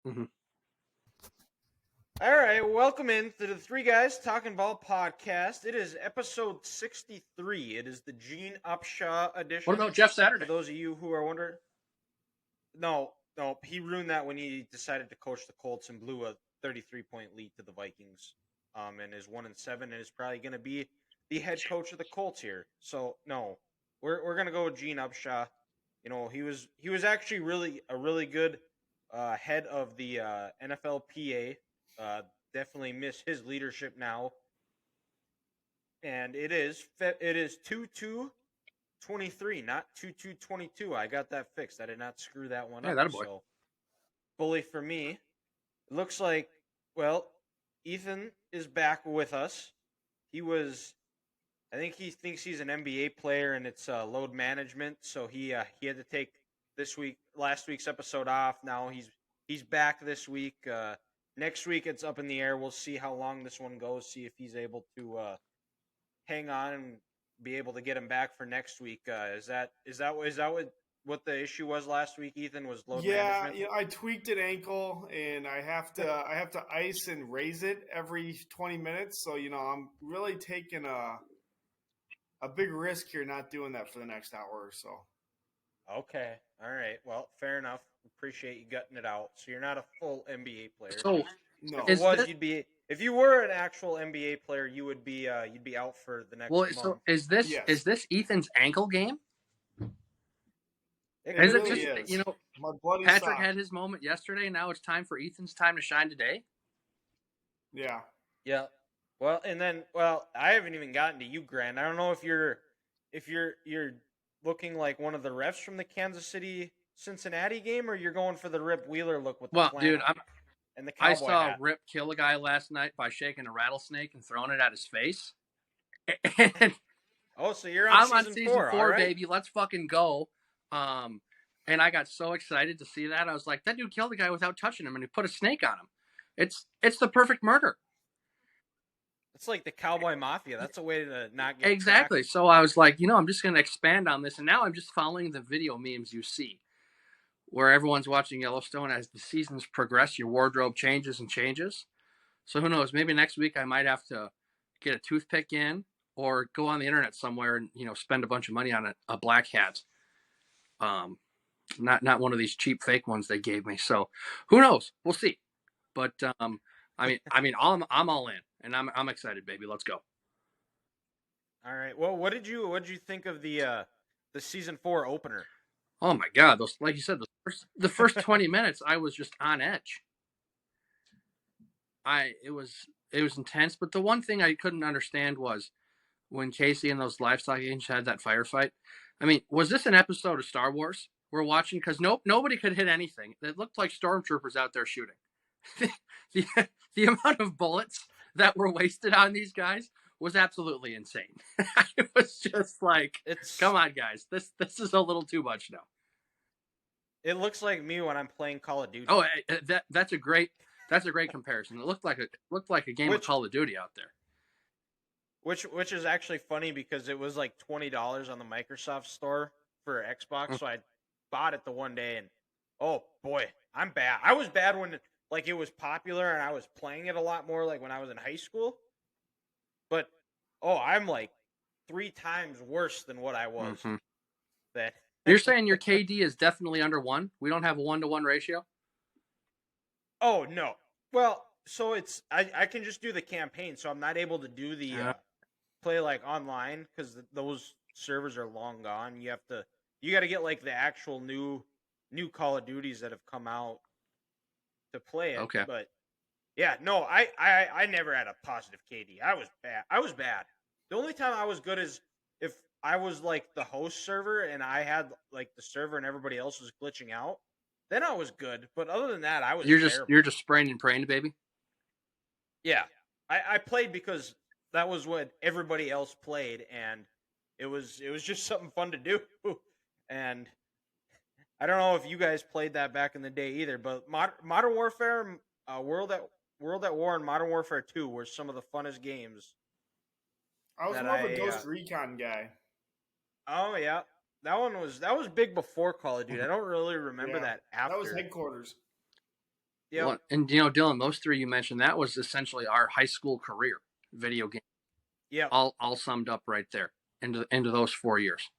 Mhm. All right, welcome in to the Three Guys Talking Ball podcast. It is episode 63. It is the Gene Upshaw What edition. about Jeff For Saturday? those of you who are wondering, no, he ruined that when he decided to coach the Colts and blew a 33-point lead to the Vikings. And is 1-7 and is probably going to be the head coach of the Colts here. So no, we're going to go with Gene Upshaw. You know, he was actually really good head of the NFLPA. Definitely miss his leadership now, and it is 2-2-23, not 2-2-22. I got that fixed. I did not screw that one Yeah, up. that a boy. So bully for me. It looks like, well, Ethan is back with us. I think he thinks he's an NBA player and it's load management. So he had to take last week's episode off. Now he's back this week. Next week it's up in the air. We'll see how long this one goes. See if he's able to hang on and be able to get him back for next week. Is that what the issue was last week? Ethan, was load Yeah, management. I tweaked an ankle, and I have to ice and raise it every 20 minutes. So I'm really taking a big risk here, not doing that for the next hour or so. Okay, all right. Well, fair enough. Appreciate you gutting it out. So you're not a full NBA player. So No, If it is was, this, you'd be. If you were an actual NBA player, you'd be out for the next month. so is this Yes. Ethan's ankle game? it Is it really just is. My bloody Patrick sock. had his moment yesterday, and now it's time for Ethan's time to shine today? Yeah. Yeah. Well, and then I haven't even gotten to you, Grant. I don't know if you're looking like one of the refs from the Kansas City Cincinnati game, or you're going for the Rip Wheeler look with the Well, flannel dude, and the I cowboy saw hat. Rip kill a guy last night by shaking a rattlesnake and throwing it at his face. And Oh, so you're I'm on on season season 4, 4, all right? baby. Let's fucking go. And I got so excited to see that. I was like, that dude killed the guy without touching him, and he put a snake on him. It's the perfect murder. It's like the cowboy mafia. That's a way to not get Exactly. tracked. So I was like, I'm just going to expand on this. And now I'm just following the video memes you see where everyone's watching Yellowstone. As the seasons progress, your wardrobe changes and changes. So who knows? Maybe next week I might have to get a toothpick in or go on the internet somewhere and, spend a bunch of money on a black hat. Not one of these cheap fake ones they gave me. So who knows? We'll see. But I'm all in, and I'm excited, baby. Let's go. All right. Well, what did you think of the season 4 opener? Oh my God! Those, like you said, the first 20 minutes, I was just on edge. It was intense. But the one thing I couldn't understand was when Casey and those livestock agents had that firefight. I mean, was this an episode of Star Wars we're watching? Because nobody could hit anything. It looked like stormtroopers out there shooting. the, the amount of bullets that were wasted on these guys was absolutely insane. It was just like, come on, guys, this is a little too much now. It looks like me when I'm playing Call of Duty. Oh, that's a great comparison. It looked like a game of Call of Duty out there. Which is actually funny because it was like $20 on the Microsoft store for Xbox, so I bought it the one day, and oh boy, I'm bad. I was bad when it was popular and I was playing it a lot more, like when I was in high school. But I'm like 3 times worse than what I was. Mm-hmm. That you're saying your KD is definitely under 1? We don't have a 1-to-1 ratio? Oh no. Well, so it's I can just do the campaign, so I'm not able to do the play like online because those servers are long gone. You got to get like the actual new Call of Duties that have come out to play it. Okay. But yeah, no, I never had a positive KD. I was bad. The only time I was good is if I was like the host server and I had like the server and everybody else was glitching out. Then I was good, but other than that, I was terrible. You're just spraying and praying, baby. Yeah, I played because that was what everybody else played, and it was just something fun to do. And I don't know if you guys played that back in the day either, but Modern Warfare, World at War, and Modern Warfare 2 were some of the funnest games. I was more of a Ghost Recon guy. Oh yeah. That was big before Call of Duty. I don't really remember that after. That was headquarters. Yep. And Dylan, those three you mentioned, that was essentially our high school career video game. Yep. All summed up right there into those 4 years.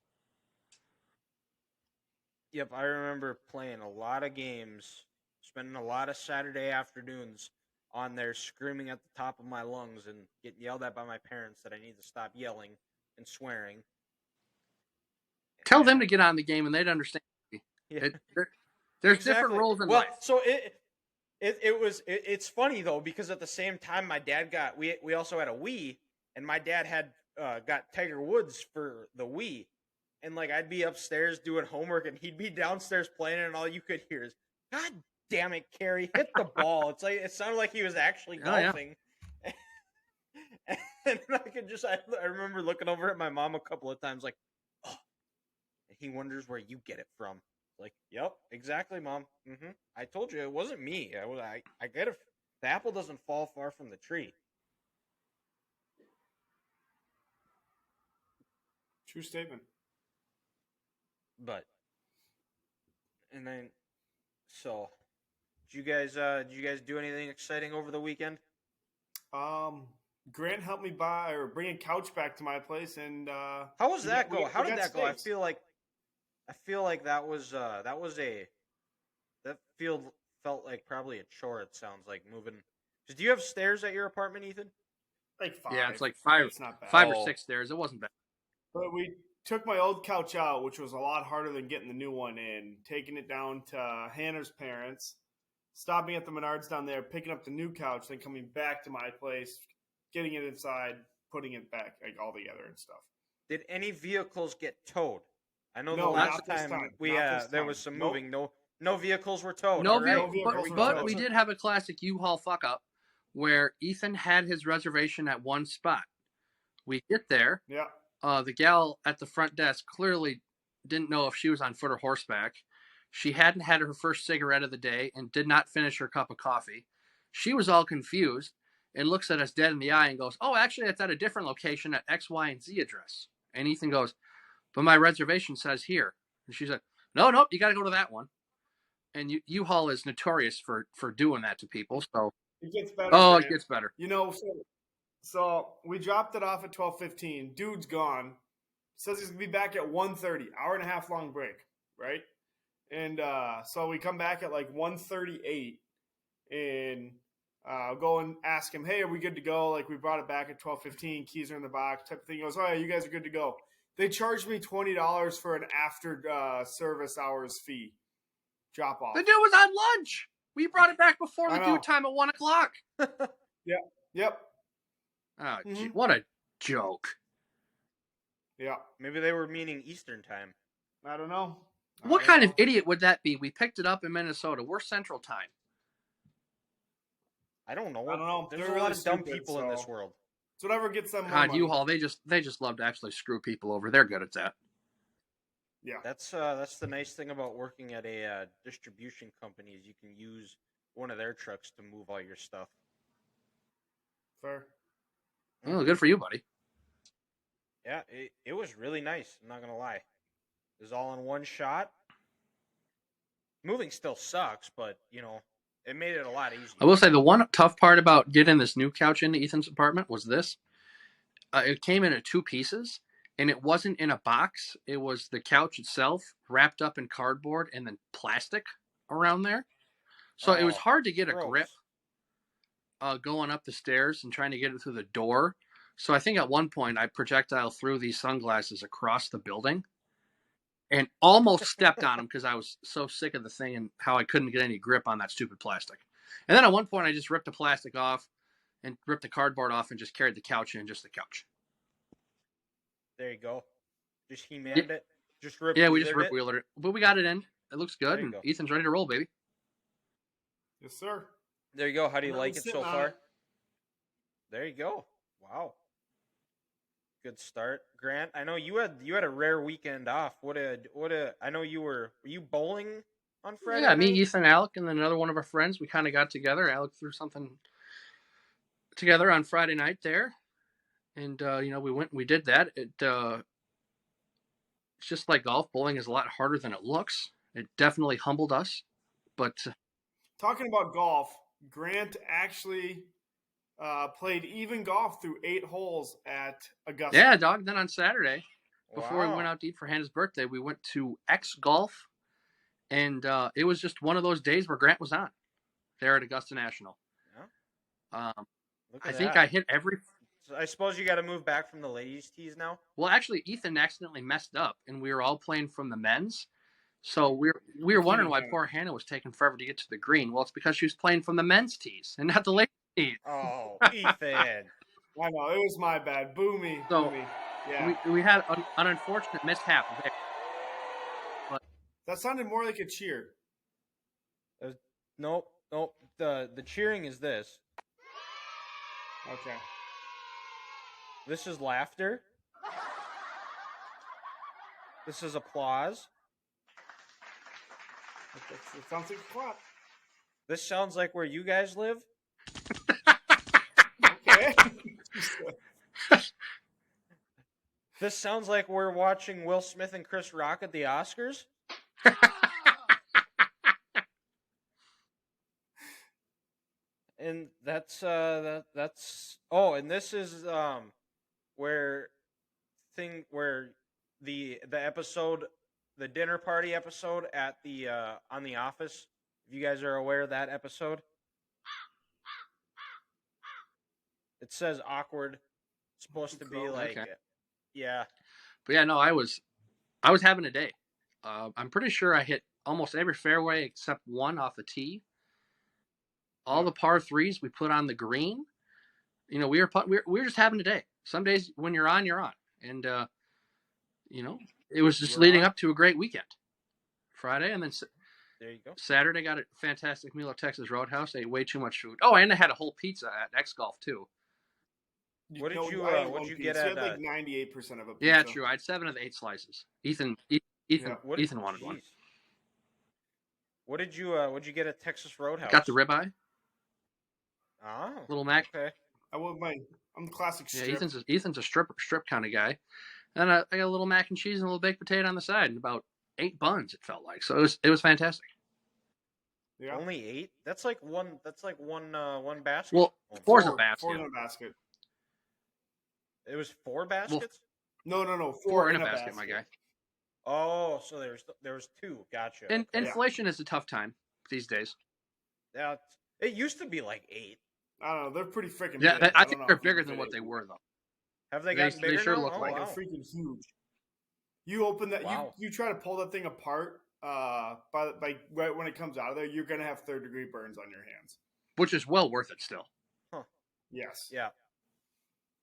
Yep. I remember playing a lot of games, spending a lot of Saturday afternoons on there screaming at the top of my lungs and getting yelled at by my parents that I need to stop yelling and swearing. Tell them to get on the game and they'd understand. Yeah. There's Exactly. different roles in Well, life. so it's funny though, because at the same time my dad got we also had a Wii, and my dad had got Tiger Woods for the Wii, and like I'd be upstairs doing homework and he'd be downstairs playing it, and all you could hear is, "God damn it, Carrie, hit the ball." It's like it sounded like he was actually golfing. Oh, yeah. And I remember looking over at my mom a couple of times like, "Oh," and he wonders where you get it from. Like, yep, exactly, Mom. I told you it wasn't me. I get it. The apple doesn't fall far from the tree. True statement. But, and then, so, did you guys do anything exciting over the weekend? Grant helped me buy or bring a couch back to my place, and how was that go? How did that go? Steaks. I feel like that felt like probably a chore. It sounds like moving. Do you have stairs at your apartment, Ethan? Like 5. Yeah, it's like 5. It's not bad. 5 or 6 stairs. It wasn't bad. But we took my old couch out, which was a lot harder than getting the new one in. Taking it down to Hannah's parents, stopping at the Menards down there, picking up the new couch, then coming back to my place, getting it inside, putting it back like all together and stuff. Did any vehicles get towed? I know No, the last not this time time. there was some moving. No vehicles were towed. No, all right? vehicles were but towed. we did have a classic U-Haul fuck up where Ethan had his reservation at one spot. We get there. Yeah. The gal at the front desk clearly didn't know if she was on foot or horseback. She hadn't had her first cigarette of the day and did not finish her cup of coffee. She was all confused and looks at us dead in the eye and goes, "Oh, actually, it's at a different location at X, Y, and Z address." And Ethan goes, "But my reservation says here." And she said, "No, you got to go to that one." And U-Haul is notorious for doing that to people. So it gets better. Oh, man. It gets better. So we dropped it off at 12:15. Dude's gone. Says he's gonna be back at 1:30. Hour and a half long break, right? And so we come back at like 1:38 and go and ask him, "Hey, are we good to go? Like we brought it back at 12:15. Keys are in the box." Type of thing. He goes, "Oh yeah, you guys are good to go." They charged me $20 for an after service hours fee. Drop off. The dude was on lunch. We brought it back before the due time at 1 o'clock. Yeah. Yep. Oh, gee, what a joke. Yeah. Maybe they were meaning Eastern time. I don't know. What kind of idiot would that be? We picked it up in Minnesota. We're Central Time. I don't know. There's They're a lot of dumb stupid, people in this world. It's whatever gets them more God, money. U-Haul, they just love to actually screw people over. They're good at that. Yeah. That's the nice thing about working at a distribution company is you can use one of their trucks to move all your stuff. Fair. Well, good for you, buddy. Yeah, it was really nice. I'm not going to lie. It was all in one shot. Moving still sucks, but, it made it a lot easier. I will say the one tough part about getting this new couch into Ethan's apartment was this. It came in 2 pieces, and it wasn't in a box. It was the couch itself wrapped up in cardboard and then plastic around there. So it was hard to get a grip going up the stairs and trying to get it through the door. So I think at one point I projectile threw these sunglasses across the building and almost stepped on them because I was so sick of the thing and how I couldn't get any grip on that stupid plastic. And then at one point I just ripped the plastic off and ripped the cardboard off and just carried the couch in, just the couch. There you go. Just He-Man'd it. Just rip Yeah, we just rip-wheeled it. But we got it in. It looks good, and Ethan's ready to roll, baby. Yes, sir. There you go. How do you like it so far? There you go. Wow. Good start, Grant. I know you had a rare weekend off. I know were you bowling on Friday? Yeah, night? me, Ethan, Alec, and then another one of our friends. We kind of got together. Alec threw something together on Friday night there, and we went and we did that. It's just like golf. Bowling is a lot harder than it looks. It definitely humbled us, but Talking about golf, Grant actually played even golf through 8 holes at Augusta. Yeah, dog. Then on Saturday, before we Wow. went out to eat for Hannah's birthday, we went to X Golf, and it was just one of those days where Grant was on there at Augusta National. Yeah. I think I hit every. So I suppose you got to move back from the ladies' tees now. Well, actually, Ethan accidentally messed up, and we were all playing from the men's. So we were wondering why poor Hannah was taking forever to get to the green. Well, it's because she was playing from the men's tees and not the ladies' tees. Oh, Ethan. I know, it was my bad. Boo me. So, Boo me. Yeah. We had an unfortunate mishap there. But That sounded more like a cheer. Nope. The cheering is this. Okay. This is laughter. This is applause. It sounds like a clap. This sounds like where you guys live. Okay. This sounds like we're watching Will Smith and Chris Rock at the Oscars. And that's and this is where the episode, the dinner party episode at the on The Office. If you guys are aware of that episode, it says awkward. It's supposed to be like, okay. Yeah. But yeah, no, I was having a day. I'm pretty sure I hit almost every fairway except one off the tee. All the par threes we put on the green. You know, we were just having a day. Some days when you're on, and you know, it was just leading up to a great weekend. Friday, and then there you go. Saturday got a fantastic meal at Texas Roadhouse. Ate way too much food. Oh, and I had a whole pizza at X Golf too. What did you get at? at? You had like 98% of a pizza. Yeah, true. I had 7 of the 8 slices. Ethan wanted one. What did you get at Texas Roadhouse? Got the ribeye. Oh, Little Mac. Okay. I'm the classic strip. Yeah, Ethan's a strip kind of guy. And I got a little mac and cheese and a little baked potato on the side, and about 8 buns. It felt like, so it was fantastic. Yeah. Only 8? That's like one basket. Well, 4's a basket. 4 in a basket. It was 4 baskets. Well, no. 4 in a basket, my guy. Oh, so there was 2. Gotcha. And inflation is a tough time these days. Yeah, it used to be like 8. I don't know. They're pretty freaking yeah, big. I think they're bigger than what they were, though. Have they gotten bigger? They sure now? look like they're freaking huge. You open that, Wow. you try to pull that thing apart. By right when it comes out of there, you're gonna have third-degree burns on your hands. Which is well worth it still. Huh. Yes. Yeah.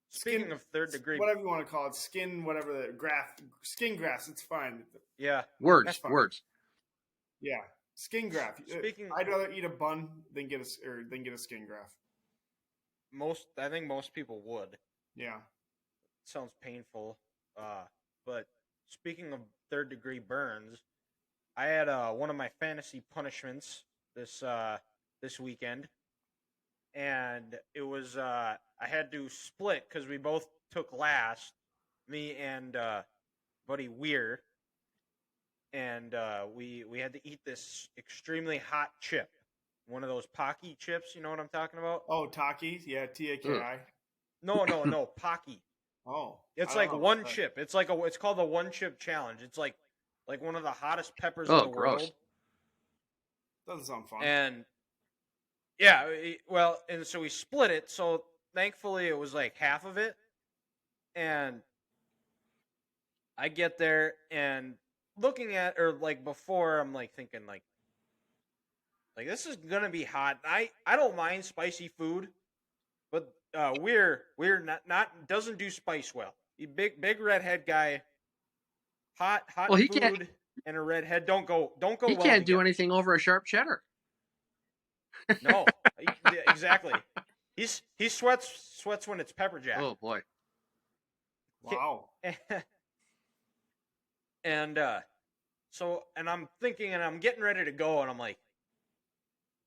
Speaking of third-degree, whatever you want to call it, skin skin grafts. It's fine. Yeah. Words. Yeah, skin graft. I'd rather eat a bun than get a skin graft. I think most people would. Yeah. Sounds painful. But speaking of third-degree burns, I had one of my fantasy punishments this weekend, and it was I had to split because we both took last, me and buddy Weir, and we had to eat this extremely hot chip, one of those Pocky chips. You know what I'm talking about? Oh, Takis, yeah, Taki. No, Pocky. Oh, it's like one chip. It's called the one chip challenge. It's like one of the hottest peppers in the world. Doesn't sound fun. And yeah, and so we split it. So thankfully it was like half of it. And I get there and looking at, or like before, I'm like thinking like this is gonna be hot. I don't mind spicy food, but we're not doesn't do spice well. You big redhead guy, hot food and a redhead don't go. He can't do anything over a sharp cheddar. No, exactly. He sweats when it's pepper jack. Oh boy! Wow. And I'm thinking, and I'm getting ready to go, and I'm like,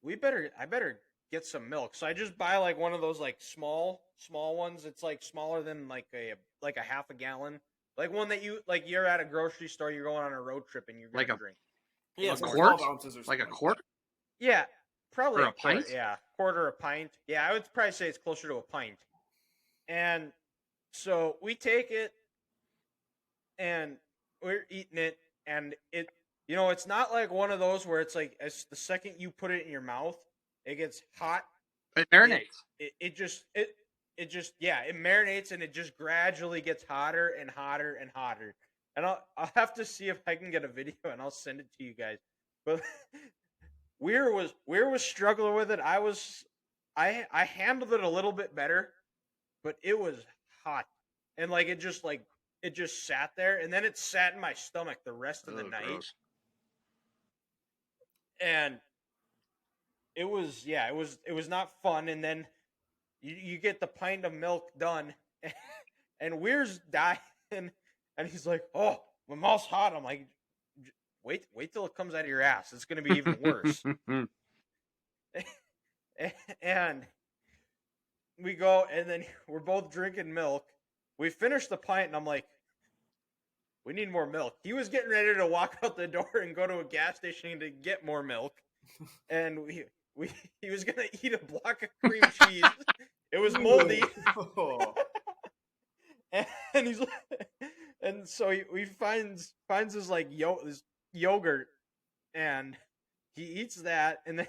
I better get some milk. So I just buy like one of those like small ones. It's like smaller than like a half a gallon, like one that you're at a grocery store, you're going on a road trip, and you're gonna drink. Yeah, a quart, ounces or like a something. quart. Yeah, Probably Or a a pint? quarter a pint. Yeah, I would probably say it's closer to a pint. And so we take it and we're eating it, and it's not like one of those where it's like as the second you put it in your mouth, it gets hot. It It marinates. it marinates and it just gradually gets hotter and hotter and hotter. And I'll have to see if I can get a video and I'll send it to you guys. But Weir was struggling with it. I handled it a little bit better, but it was hot. And it just sat there, and then it sat in my stomach the rest of the night. Gross. And it was not fun. And then you get the pint of milk done, and Weir's dying, and he's like, "Oh, my mouth's hot." I'm like, wait till it comes out of your ass. It's going to be even worse. And we go, and then we're both drinking milk. We finish the pint, and I'm like, we need more milk. He was getting ready to walk out the door and go to a gas station to get more milk. And he was going to eat a block of cream cheese. It was moldy. And he's like, and so he finds his this yogurt, and he eats that, and then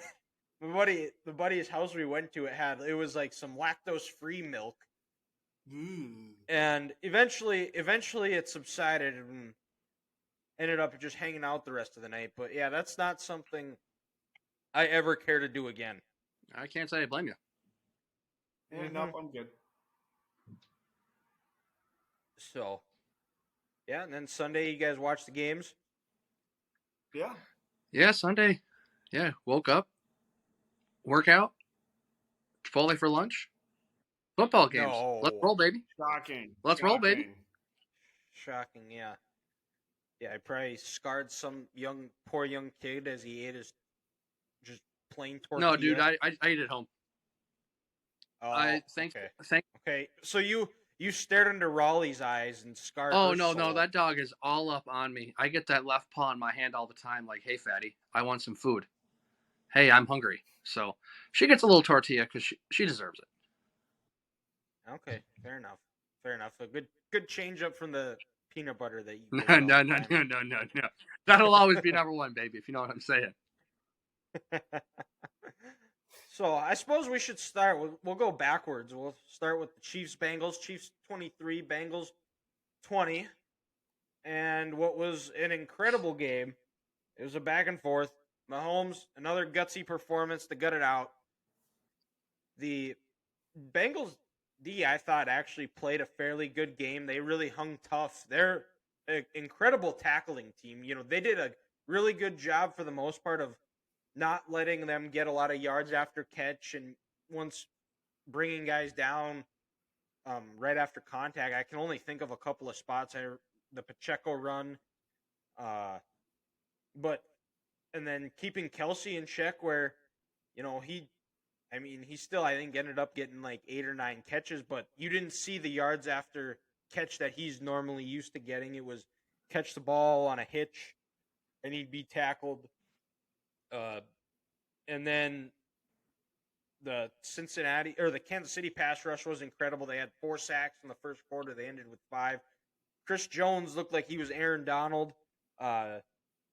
the buddy's house we went to, it was like some lactose free milk. And eventually it subsided and ended up just hanging out the rest of the night. But yeah, that's not something I ever care to do again. I can't say I blame you. Yeah, no, I'm good. So, yeah, and then Sunday you guys watch the games? Yeah. Yeah, Sunday. Yeah, woke up, workout, Chipotle for lunch, football games. No. Let's roll, baby. Shocking. Roll, baby. Shocking, yeah. Yeah, I probably scarred some poor young kid as he ate his just plain tortilla. No, dude, I ate at home. Oh, okay. So you stared into Raleigh's eyes and scarred. Oh her no, soul. that dog is all up on me. I get that left paw in my hand all the time. Like, hey, fatty, I want some food. Hey, I'm hungry. So she gets a little tortilla because she deserves it. Okay, fair enough. A good change up from the peanut butter that you. No. That'll always be number one, baby. If you know what I'm saying. So I suppose we should start. We'll go backwards. We'll start with the Chiefs-Bengals. Chiefs 23, Bengals 20, and what was an incredible game. It was a back and forth. Mahomes, another gutsy performance to gut it out. The Bengals D, I thought, actually played a fairly good game. They really hung tough. They're an incredible tackling team. They did a really good job for the most part of not letting them get a lot of yards after catch, and once bringing guys down right after contact. I can only think of a couple of spots. The Pacheco run, and then keeping Kelsey in check where, he still, I think, ended up getting like 8 or 9 catches, but you didn't see the yards after catch that he's normally used to getting. It was catch the ball on a hitch, and he'd be tackled. And then the Kansas City pass rush was incredible. They had 4 sacks in the first quarter. They ended with 5. Chris Jones looked like he was Aaron Donald.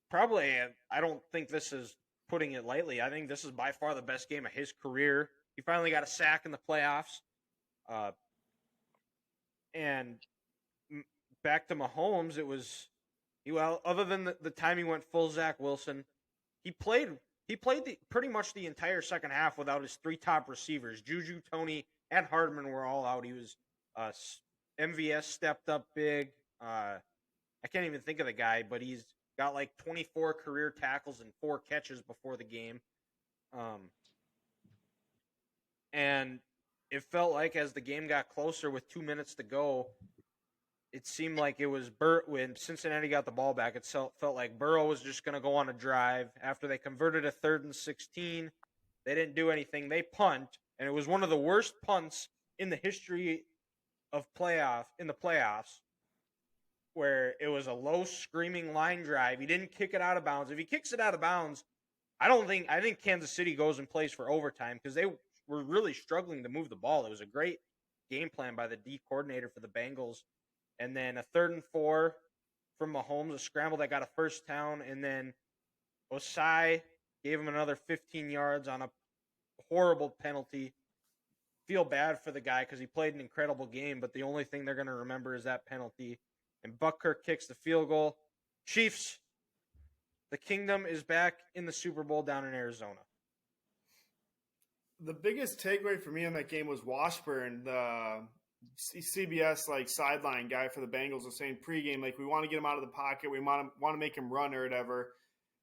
Probably, I don't think this is putting it lightly. I think this is by far the best game of his career. He finally got a sack in the playoffs. And back to Mahomes, it was, other than the time he went full Zach Wilson, he played pretty much the entire second half without his 3 top receivers. Juju, Tony, and Hardman were all out. He was MVS stepped up big. I can't even think of the guy, but he's got like 24 career tackles and 4 catches before the game. And it felt like as the game got closer with 2 minutes to go, it seemed like it was when Cincinnati got the ball back. It felt like Burrow was just going to go on a drive. After they converted a 3rd and 16, they didn't do anything. They punt, and it was one of the worst punts in the history of the playoffs, where it was a low screaming line drive. He didn't kick it out of bounds. If he kicks it out of bounds, I think Kansas City goes and plays for overtime because they were really struggling to move the ball. It was a great game plan by the D coordinator for the Bengals, and then a 3rd and 4 from Mahomes, a scramble that got a first down, and then Osai gave him another 15 yards on a horrible penalty. Feel bad for the guy because he played an incredible game, but the only thing they're going to remember is that penalty. And Butker kicks the field goal. Chiefs, the kingdom is back in the Super Bowl down in Arizona. The biggest takeaway for me in that game was Washburn, the CBS sideline guy for the Bengals, was saying pregame we want to get him out of the pocket, we want to make him run or whatever.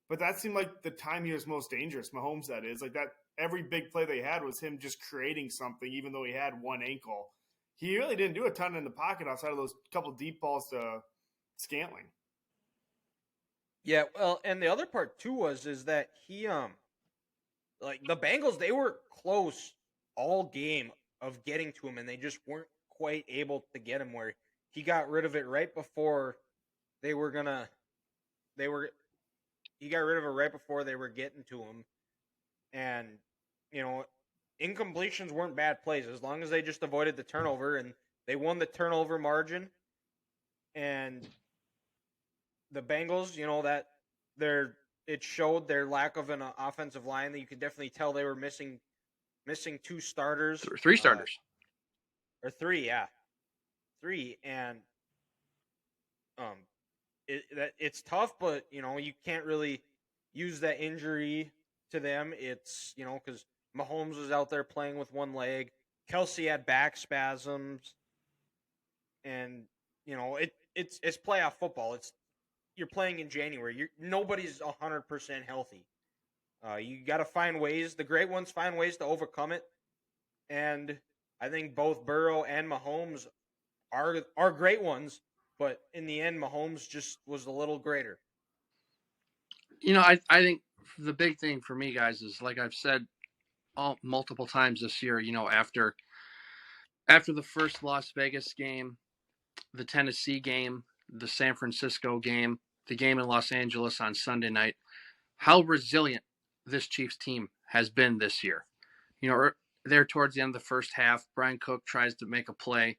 But that seemed like the time he was most dangerous. Mahomes, that is that. Every big play they had was him just creating something, even though he had one ankle. He really didn't do a ton in the pocket outside of those couple deep balls to Scantling. Yeah, well, and the other part too is that he the Bengals, they were close all game of getting to him, and they just weren't quite able to get him where he got rid of it right before they were he got rid of it right before they were getting to him. And incompletions weren't bad plays as long as they just avoided the turnover, and they won the turnover margin. And the Bengals, it showed their lack of an offensive line. That you could definitely tell they were missing 2 starters, 3 starters, or 3, yeah, 3, and it's tough, but you can't really use that injury to them. It's because Mahomes was out there playing with one leg. Kelsey had back spasms, and it's playoff football. You're playing in January. Nobody's 100% healthy. You got to find ways. The great ones find ways to overcome it, and I think both Burrow and Mahomes are great ones. But in the end, Mahomes just was a little greater. I think the big thing for me, guys, is like I've said multiple times this year, after the first Las Vegas game, the Tennessee game, the San Francisco game, the game in Los Angeles on Sunday night, how resilient this Chiefs team has been this year. There towards the end of the first half, Brian Cook tries to make a play,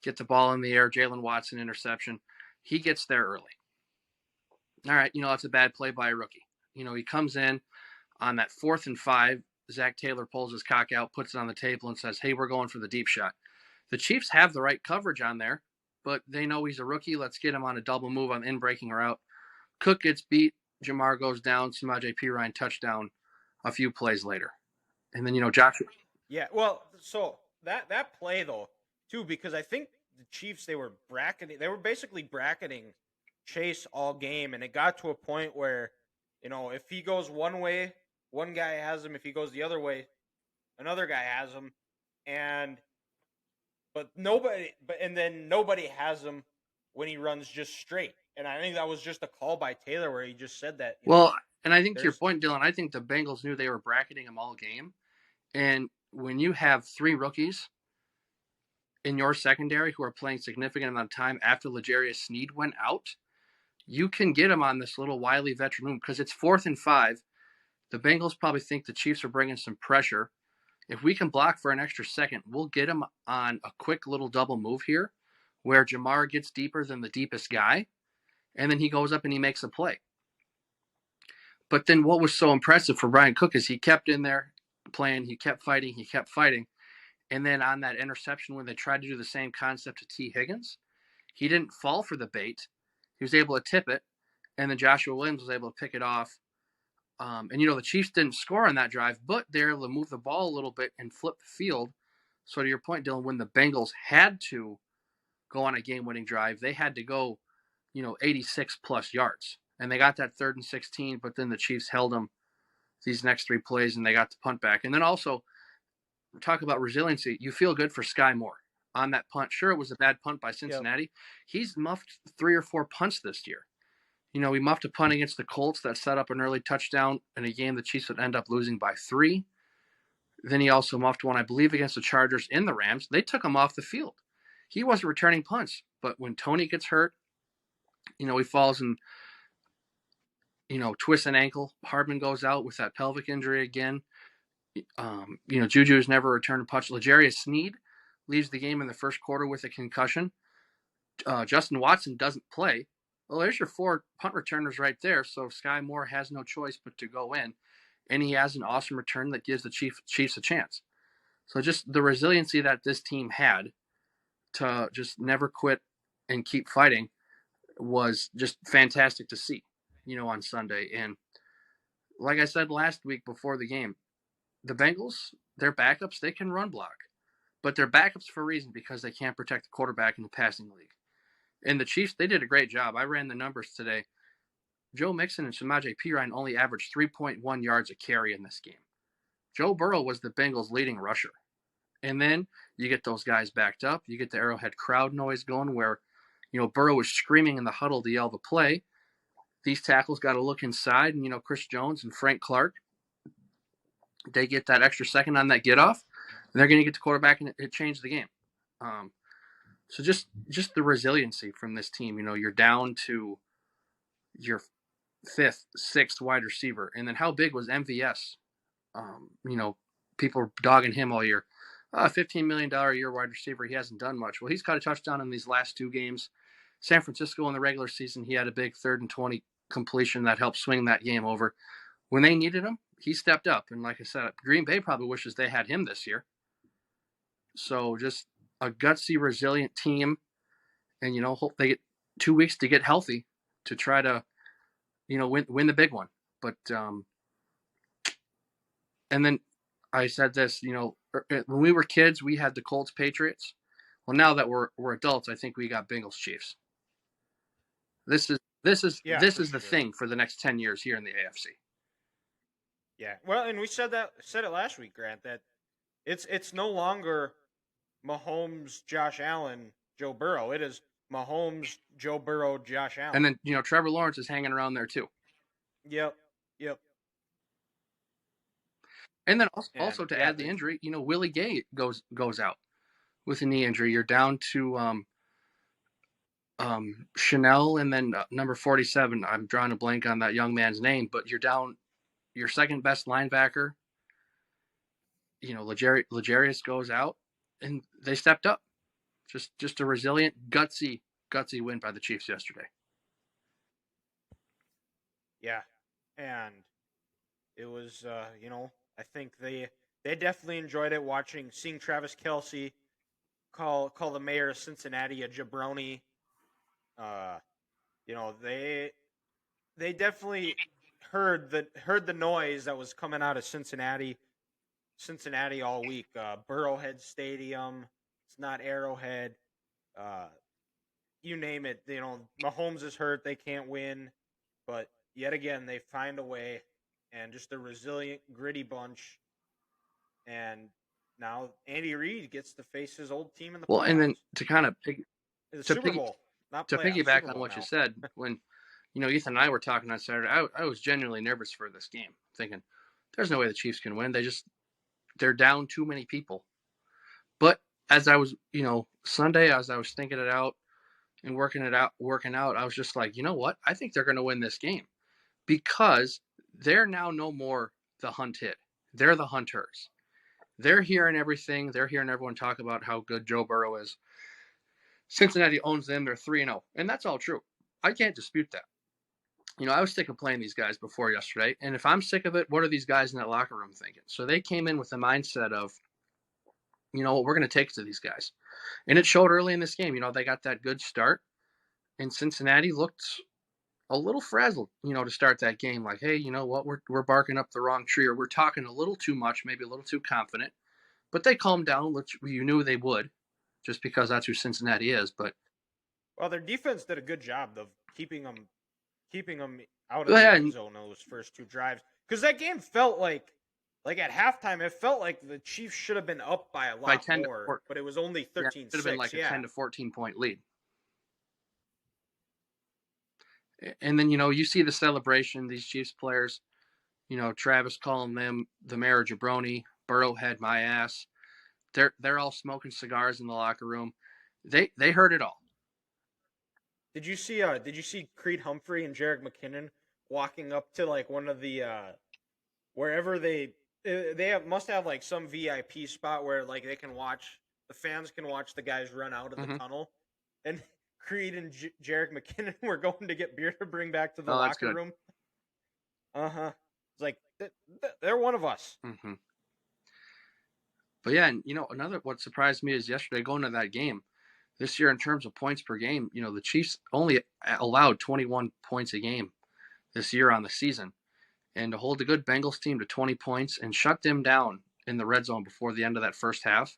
get the ball in the air, Jalen Watson interception. He gets there early. All right, that's a bad play by a rookie. He comes in on that 4th and 5. Zach Taylor pulls his cock out, puts it on the table, and says, hey, we're going for the deep shot. The Chiefs have the right coverage on there, but they know he's a rookie. Let's get him on a double move on in-breaking route. Cook gets beat. Jamar goes down. Samaje Perine touchdown a few plays later. And then, Joshua. Yeah, well, so that play, though, too, because I think the Chiefs, they were basically bracketing Chase all game, and it got to a point where, if he goes one way, one guy has him. If he goes the other way, another guy has him. But nobody has him when he runs just straight. And I think that was just a call by Taylor where he just said that. And I think to your point, Dylan, I think the Bengals knew they were bracketing him all game. And when you have 3 rookies in your secondary who are playing significant amount of time after L'Jarius Sneed went out, you can get him on this little wily veteran move because it's 4th and 5. The Bengals probably think the Chiefs are bringing some pressure. If we can block for an extra second, we'll get him on a quick little double move here where Jamar gets deeper than the deepest guy, and then he goes up and he makes a play. But then what was so impressive for Brian Cook is he kept in there playing, he kept fighting. And then on that interception when they tried to do the same concept to T. Higgins, he didn't fall for the bait. He was able to tip it, and then Joshua Williams was able to pick it off. And, the Chiefs didn't score on that drive, but they're able to move the ball a little bit and flip the field. So to your point, Dylan, when the Bengals had to go on a game-winning drive, they had to go, 86-plus yards. And they got that 3rd and 16, but then the Chiefs held them these next 3 plays, and they got the punt back. And then also, talk about resiliency, you feel good for Sky Moore on that punt. Sure, it was a bad punt by Cincinnati. Yep. He's muffed 3 or 4 punts this year. He muffed a punt against the Colts that set up an early touchdown in a game the Chiefs would end up losing by 3. Then he also muffed one, I believe, against the Chargers in the Rams. They took him off the field. He wasn't returning punts. But when Tony gets hurt, he falls in twist an ankle. Hardman goes out with that pelvic injury again. Juju's never returned a punch. L'Jarius Sneed leaves the game in the first quarter with a concussion. Justin Watson doesn't play. Well, there's your 4 punt returners right there. So Sky Moore has no choice but to go in, and he has an awesome return that gives the Chiefs a chance. So just the resiliency that this team had to just never quit and keep fighting was just fantastic to see, on Sunday. And like I said last week before the game, the Bengals, their backups, they can run block, but they're backups for a reason, because they can't protect the quarterback in the passing league. And the Chiefs, they did a great job. I ran the numbers today. Joe Mixon and Samaje Perine only averaged 3.1 yards a carry in this game. Joe Burrow was the Bengals' leading rusher. And then you get those guys backed up. You get the Arrowhead crowd noise going where, Burrow was screaming in the huddle to yell the play. These tackles got to look inside, and, Chris Jones and Frank Clark, they get that extra second on that get off, and they're going to get the quarterback, and it changed the game. So just the resiliency from this team. You're down to your 5th, 6th wide receiver, and then how big was MVS? People are dogging him all year. $15 million a year wide receiver. He hasn't done much. Well, he's caught a touchdown in these last 2 games. San Francisco in the regular season, he had a big 3rd and 20 completion that helped swing that game over. When they needed him, he stepped up. And like I said, Green Bay probably wishes they had him this year. So just a gutsy, resilient team. And, hope they get 2 weeks to get healthy to try to, win the big one. But, and then I said this, when we were kids, we had the Colts Patriots. Well, now that we're adults, I think we got Bengals Chiefs. This is the thing for the next 10 years here in the AFC. Yeah. Well, and we said it last week, Grant, that it's no longer Mahomes, Josh Allen, Joe Burrow. It is Mahomes, Joe Burrow, Josh Allen. And then, Trevor Lawrence is hanging around there too. Yep. And then also to add the injury, Willie Gay goes out with a knee injury. You're down to Chanel, and then number 47. I'm drawing a blank on that young man's name, but you're down your second best linebacker. L'Jarius goes out, and they stepped up. Just a resilient, gutsy win by the Chiefs yesterday. Yeah, and it was I think they definitely enjoyed it, seeing Travis Kelce call the mayor of Cincinnati a jabroni. They definitely heard the noise that was coming out of Cincinnati all week. Burrowhead Stadium, it's not Arrowhead. You name it. Mahomes is hurt, they can't win, but yet again they find a way, and just a resilient, gritty bunch. And now Andy Reid gets to face his old team in the playoffs. Well, and then to kind of Super Bowl, not playoffs, piggyback Super on Bowl what now. you said, when Ethan and I were talking on Saturday, I was genuinely nervous for this game, thinking there's no way the Chiefs can win. They're down too many people. But as I was, Sunday, as I was thinking it out and working out, I was just like, you know what? I think they're going to win this game, because they're now no more the hunted. They're the hunters. They're hearing everything. They're hearing everyone talk about how good Joe Burrow is. Cincinnati owns them. They're 3-0. And that's all true. I can't dispute that. I was sick of playing these guys before yesterday. And if I'm sick of it, what are these guys in that locker room thinking? So they came in with the mindset of, we're going to take it to these guys. And it showed early in this game. They got that good start. And Cincinnati looked a little frazzled, to start that game. Like, hey, you know what? We're barking up the wrong tree, or we're talking a little too much, maybe a little too confident. But they calmed down, which you knew they would, just because that's who Cincinnati is. But their defense did a good job of keeping them out of the end zone those first 2 drives, because that game felt like at halftime, it felt like the Chiefs should have been up by a lot more, but it was only 13-6. It should have been like a 10 to 14 point lead. And then, you see the celebration, these Chiefs players, Travis calling them the mayor of Jabroni, Burrowhead, my ass. They're all smoking cigars in the locker room. They heard it all. Did you see Creed Humphrey and Jerick McKinnon walking up to like one of the wherever they must have like some VIP spot where like the fans can watch the guys run out of the Mm-hmm. tunnel, and Creed and Jarek McKinnon were going to get beer to bring back to the Oh, that's locker good. room. It's like they're one of us. Mm-hmm. But yeah, and what surprised me is yesterday going to that game. This year, in terms of points per game, the Chiefs only allowed 21 points a game this year on the season. And to hold a good Bengals team to 20 points and shut them down in the red zone before the end of that first half,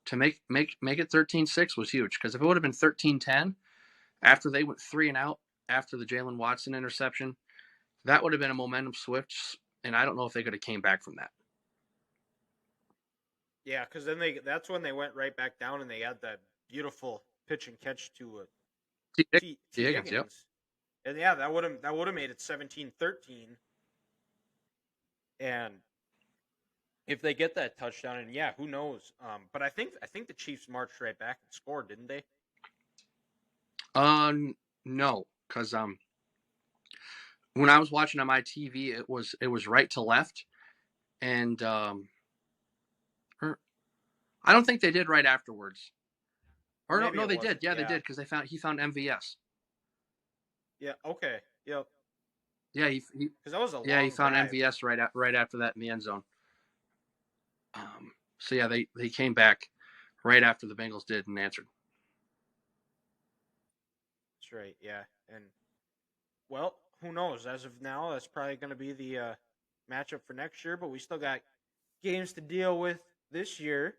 to make it 13-6 was huge. Because if it would have been 13-10 after they went 3-and-out after the Jalen Watson interception, that would have been a momentum switch, and I don't know if they could have came back from that. Yeah, because then that's when they went right back down and they had that beautiful pitch and catch to T. Higgins. Yep. And yeah, that would have made it 17-13. And if they get that touchdown, and yeah, who knows? But I think the Chiefs marched right back and scored, didn't they? No, because when I was watching on my TV, it was right to left, and I don't think they did right afterwards. Or no, they did. Yeah, they did because he found MVS. Yeah. Okay. Yep. Yeah, he that was a yeah he found drive. MVS right after that in the end zone. So yeah, they came back right after the Bengals did and answered. That's right. Yeah, and well, who knows? As of now, that's probably going to be the matchup for next year. But we still got games to deal with this year,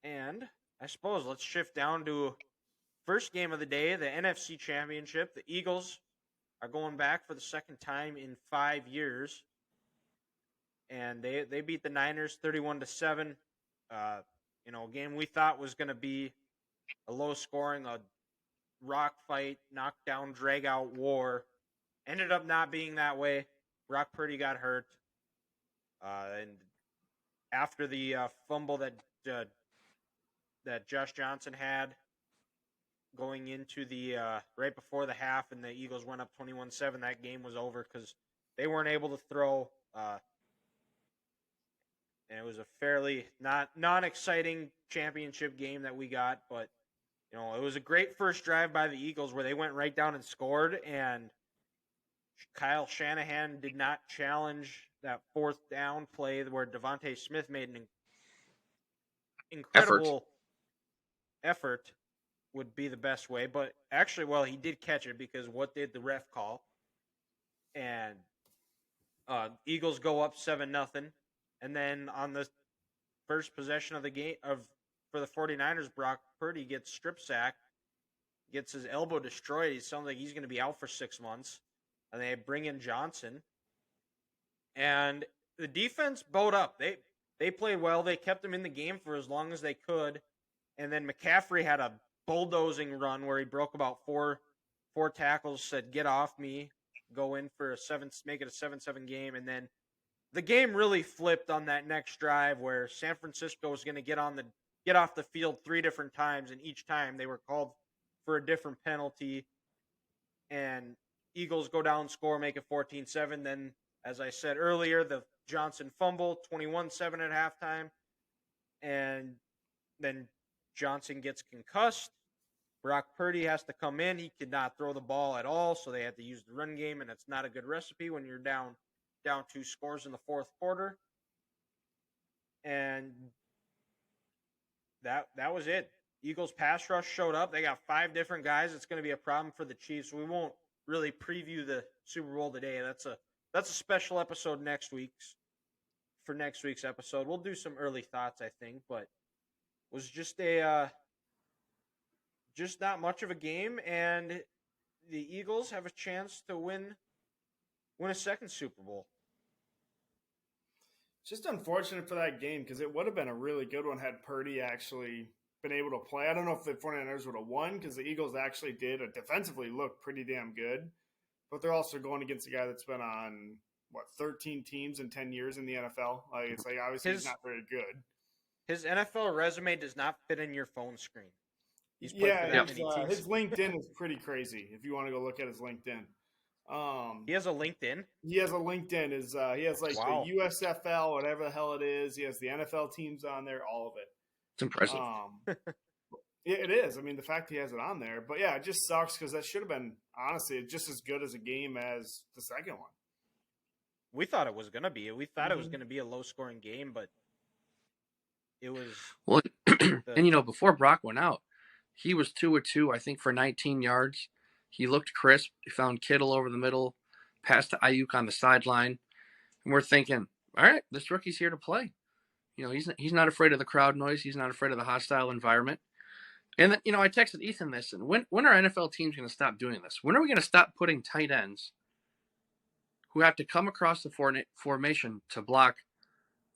and I suppose let's shift down to first game of the day, the NFC Championship. The Eagles are going back for the second time in 5 years, and they beat the Niners 31-7. A game we thought was going to be a low scoring, a rock fight, knockdown, drag out war. Ended up not being that way. Brock Purdy got hurt, and after the fumble that Josh Johnson had going into the right before the half, and the Eagles went up 21-7. That game was over because they weren't able to throw. And it was a fairly non-exciting championship game that we got, but it was a great first drive by the Eagles where they went right down and scored, and Kyle Shanahan did not challenge that fourth down play where Devontae Smith made an incredible effort would be the best way. But actually, well, he did catch it because what did the ref call? And Eagles go up 7-0. And then on the first possession of the game for the 49ers, Brock Purdy gets strip sacked, gets his elbow destroyed. He sounds like he's going to be out for 6 months. And they bring in Johnson. And the defense bowed up. They played well. They kept him in the game for as long as they could. And then McCaffrey had a bulldozing run where he broke about four tackles, said, "Get off me," go in for make it a 7-7 game. And then the game really flipped on that next drive where San Francisco was going to get off the field 3 different times, and each time they were called for a different penalty. And Eagles go down, score, make it 14-7. Then, as I said earlier, the Johnson fumble, 21-7 at halftime. And then Johnson gets concussed. Brock Purdy has to come in. He could not throw the ball at all, so they had to use the run game, and it's not a good recipe when you're down 2 scores in the fourth quarter. And that was it. Eagles pass rush showed up. They got 5 different guys. It's going to be a problem for the Chiefs. We won't really preview the Super Bowl today. That's a special episode for next week's episode. We'll do some early thoughts, I think, but it was just not much of a game, and the Eagles have a chance to win a second Super Bowl. Just unfortunate for that game because it would have been a really good one had Purdy actually been able to play. I don't know if the 49ers would have won because the Eagles actually did defensively look pretty damn good, but they're also going against a guy that's been on 13 teams in 10 years in the NFL. It's like obviously he's not very good. His NFL resume does not fit in your phone screen. He's played for that many teams. His LinkedIn is pretty crazy if you want to go look at his LinkedIn. He has a LinkedIn. He has a LinkedIn. He has like Wow. the USFL, whatever the hell it is. He has the NFL teams on there, all of it. It's impressive. It is. I mean, the fact he has it on there, but yeah, it just sucks because that should have been honestly just as good as a game as the second one. We thought it was gonna be. We thought it was gonna be a low-scoring game, but it was. Well, and before Brock went out, he was 2 of 2, I think, for 19 yards. He looked crisp. He found Kittle over the middle, passed to Ayuk on the sideline, and we're thinking, all right, this rookie's here to play. He's not afraid of the crowd noise. He's not afraid of the hostile environment. And then, I texted Ethan this, and when are NFL teams going to stop doing this? When are we going to stop putting tight ends who have to come across the formation to block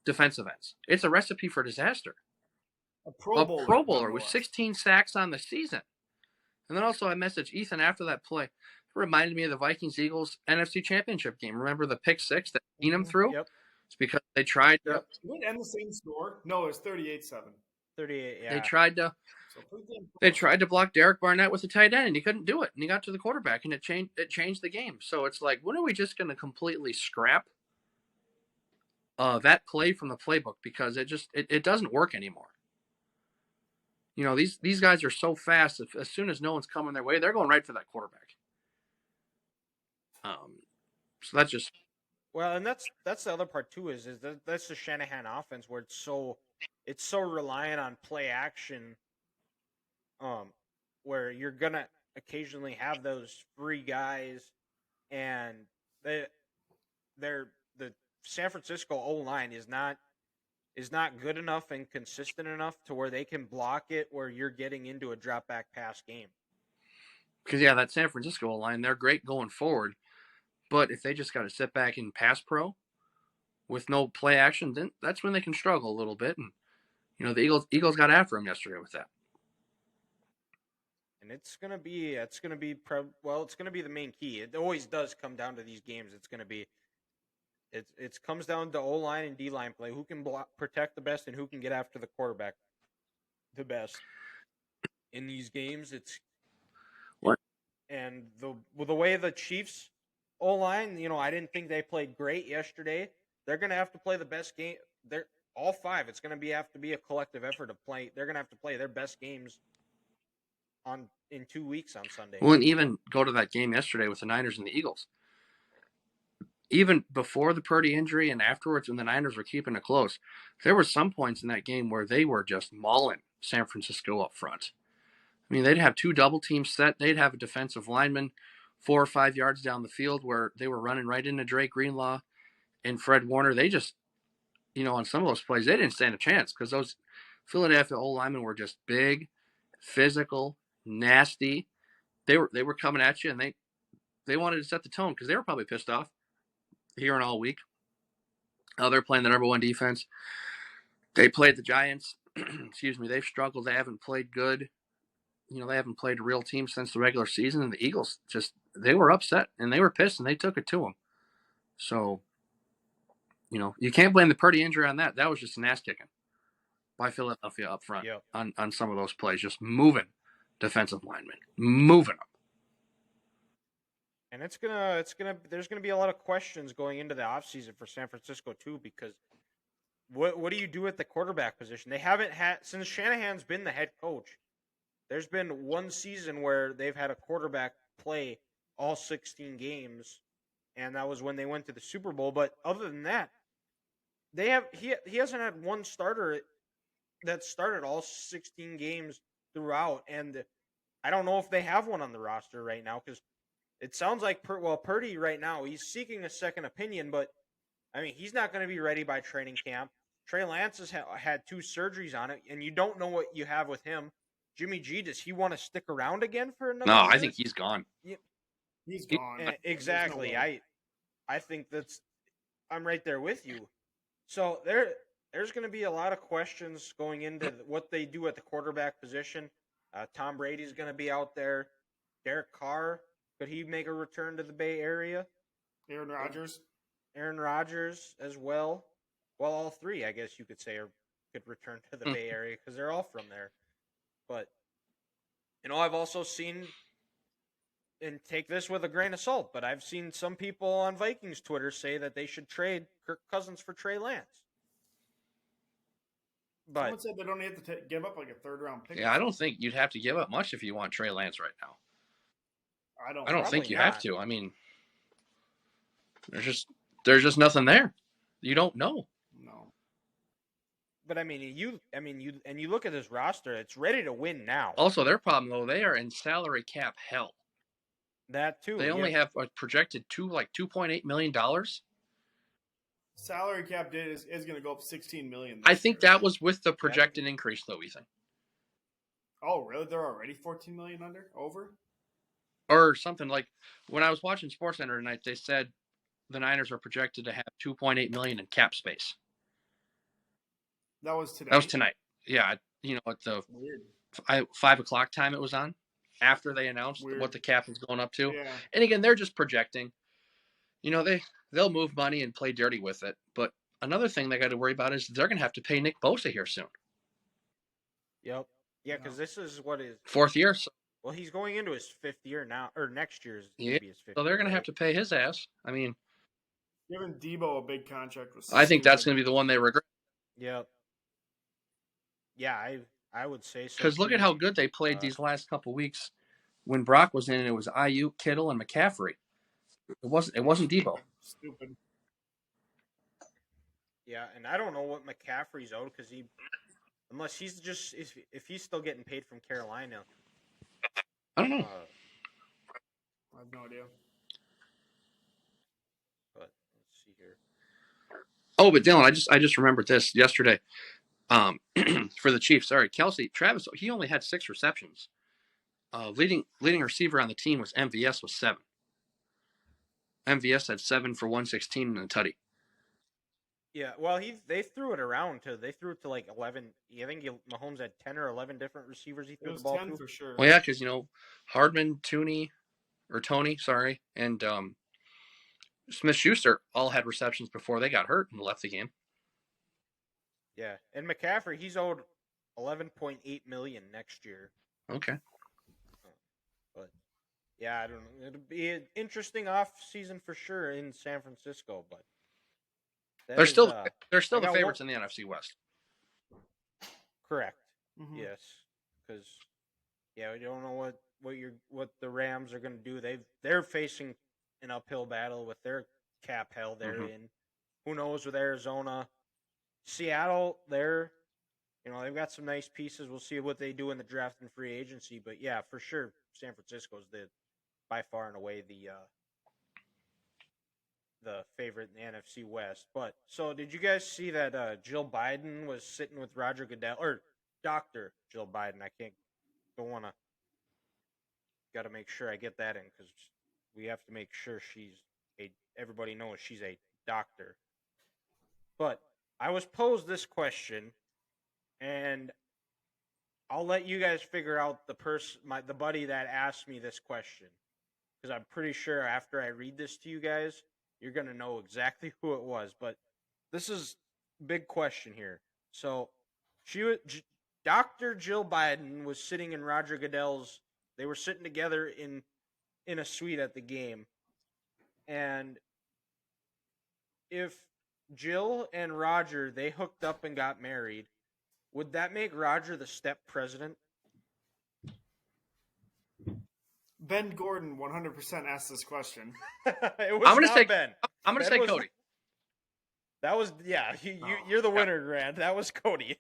defensive ends? It's a recipe for disaster. A Pro Bowler with 16 sacks on the season. And then also I messaged Ethan after that play. It reminded me of the Vikings-Eagles NFC Championship game. Remember the pick six that Keenum threw? Yep. It's because they tried to... Yep. Did it end the same score? No, it was 38-7. 38, yeah. They tried to block Derek Barnett with a tight end, and he couldn't do it. And he got to the quarterback, and it changed the game. So it's like, when are we just going to completely scrap that play from the playbook? Because it doesn't work anymore. These guys are so fast. As soon as no one's coming their way, they're going right for that quarterback. So that's just... Well, and that's the other part too. Is that's the Shanahan offense where it's so reliant on play action. Where you're gonna occasionally have those free guys, and the San Francisco O-line is not good enough and consistent enough to where they can block it where you're getting into a drop back pass game. Because that San Francisco O-line, they're great going forward, but if they just got to sit back in pass pro with no play action, then that's when they can struggle a little bit. And the Eagles got after them yesterday with that. And it's gonna be the main key. It always does come down to these games. It comes down to O-line and D-line play. Who can protect the best and who can get after the quarterback the best in these games. And the way the Chiefs O-line, I didn't think they played great yesterday. They're gonna have to play the best game. They're all five. It's gonna have to be a collective effort to play. They're gonna have to play their best games in 2 weeks on Sunday. Well, and even go to that game yesterday with the Niners and the Eagles. Even before the Purdy injury and afterwards when the Niners were keeping it close, there were some points in that game where they were just mauling San Francisco up front. I mean, they'd have two double teams set. They'd have a defensive lineman 4 or 5 yards down the field where they were running right into Drake Greenlaw and Fred Warner. They just, on some of those plays, they didn't stand a chance because those Philadelphia O-linemen were just big, physical, nasty. They were coming at you, and they wanted to set the tone because they were probably pissed off hearing all week. They're playing the number one defense. They played the Giants. Excuse me. They've struggled. They haven't played good. They haven't played a real team since the regular season. And the Eagles they were upset and they were pissed and they took it to them. So, you can't blame the Purdy injury on that. That was just an ass kicking by Philadelphia up front on some of those plays, just moving defensive linemen, moving them. And there's gonna be a lot of questions going into the offseason for San Francisco too, because what do you do at the quarterback position? They haven't had, since Shanahan's been the head coach, there's been one season where they've had a quarterback play all 16 games, and that was when they went to the Super Bowl. But other than that, he hasn't had one starter that started all 16 games throughout, and I don't know if they have one on the roster right now because it sounds like Purdy right now, he's seeking a second opinion, but I mean, he's not going to be ready by training camp. Trey Lance has had 2 surgeries on it, and you don't know what you have with him. Jimmy G, does he want to stick around again for another year? I think he's gone. He's gone. Exactly. No I think I'm right there with you. So there's going to be a lot of questions going into what they do at the quarterback position. Tom Brady's going to be out there. Derek Carr, could he make a return to the Bay Area? Aaron Rodgers as well. Well, all 3, I guess you could say, could return to the Bay Area because they're all from there. But, I've also seen and take this with a grain of salt, but I've seen some people on Vikings Twitter say that they should trade Kirk Cousins for Trey Lance. But Someone said they don't have to give up like a third-round pick. Yeah, I don't think you'd have to give up much if you want Trey Lance right now. I don't think Probably you not. have to. I mean, there's just nothing there. You don't know. No. But I mean, you look at this roster; it's ready to win now. Also, their problem though, they are in salary cap hell. That too. They only have a projected $2.8 million. Salary cap is going to go up $16 million. I think year. that was with the projected increase, though. Ethan. Oh, really? They're already $14 million over, or something like. When I was watching SportsCenter tonight, they said the Niners are projected to have $2.8 million in cap space. That was today. That was tonight. Yeah, at the 5 o'clock time it was on, after they announced what the cap is going up to. Yeah. And again, they're just projecting. They'll move money and play dirty with it. But another thing they got to worry about is they're going to have to pay Nick Bosa here soon. Yep. Yeah, because this is what is 4th year. So, well, he's going into his 5th year now, or next year's yeah. his 5th. So they're going to have to pay his ass. I mean, giving Debo a big contract was. I think that's going to be the one they regret. Yep. Yeah, I would say so. Because look at how good they played these last couple weeks. When Brock was in, it was Ayuk, Kittle, and McCaffrey. It wasn't Debo. Stupid. Yeah, and I don't know what McCaffrey's owed because unless he's just if he's still getting paid from Carolina. I don't know. I have no idea. But let's see here. Oh, but Dylan, I just remembered this yesterday. For the Chiefs, sorry, Travis. He only had 6 receptions. Leading receiver on the team was MVS with 7. MVS had 7 for 116 and a tutty. Yeah, well, they threw it around too. They threw it to like 11. I think Mahomes had 10 or 11 different receivers he threw the ball 10 to. for sure. Well, yeah, because Hardman, Tony, and Smith-Schuster all had receptions before they got hurt and left the game. Yeah, and McCaffrey, he's owed $11.8 million next year. Okay. But yeah, I don't know. It'll be an interesting off season for sure in San Francisco, but They're still the favorites in the NFC West. Correct. Mm-hmm. Yes, because we don't know what the Rams are going to do. They're facing an uphill battle with their cap hell they're in. Who knows with Arizona, Seattle? They've got some nice pieces. We'll see what they do in the draft and free agency. But yeah, for sure, San Francisco's by far and away the favorite in the NFC West. But so did you guys see that Jill Biden was sitting with Roger Goodell or Dr. Jill Biden? Got to make sure I get that in because we have to make sure everybody knows she's a doctor. But I was posed this question, and I'll let you guys figure out the buddy that asked me this question, because I'm pretty sure after I read this to you guys, you're going to know exactly who it was. But this is a big question here. So Dr. Jill Biden was sitting in Roger Goodell's. They were sitting together in a suite at the game. And if Jill and Roger, they hooked up and got married, would that make Roger the step president? Ben Gordon 100% asked this question. It was not Ben. I'm going to say Cody. That was, you're the winner, Grant. That was Cody.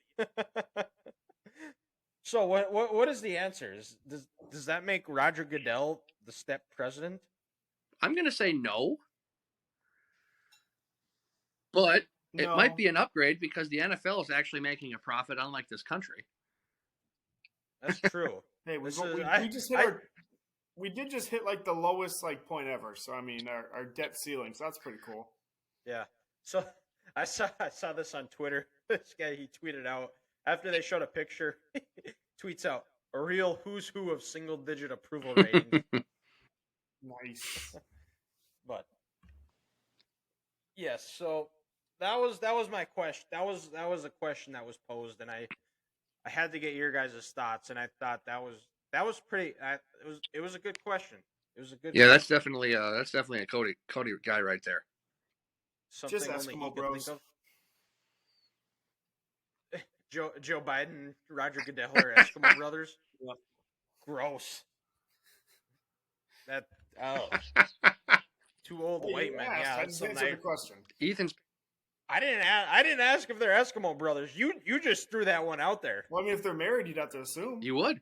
So what is the answer? Does that make Roger Goodell the step president? I'm going to say no. But it might be an upgrade because the NFL is actually making a profit, unlike this country. That's true. Hey, we did just hit like the lowest point ever. So I mean, our debt ceiling. So that's pretty cool. Yeah. So I saw this on Twitter. This guy, he tweeted out after they showed a picture. Tweets out a real who's who of single digit approval ratings. Nice. But yes, so that was my question. That was a question that was posed, and I had to get your guys' thoughts, and I thought that was pretty. It was a good question. It was a good. Yeah, Match. that's definitely a Cody guy right there. Something Just only he Eskimo could Bros. think of. Joe Biden, Roger Goodell are Eskimo brothers. Yep. Gross. That two old Hey, white you men. asked. Yeah, I that's didn't answer the something. question. Ethan's. I didn't ask if they're Eskimo brothers. You just threw that one out there. Well, I mean, if they're married, you'd have to assume. You would.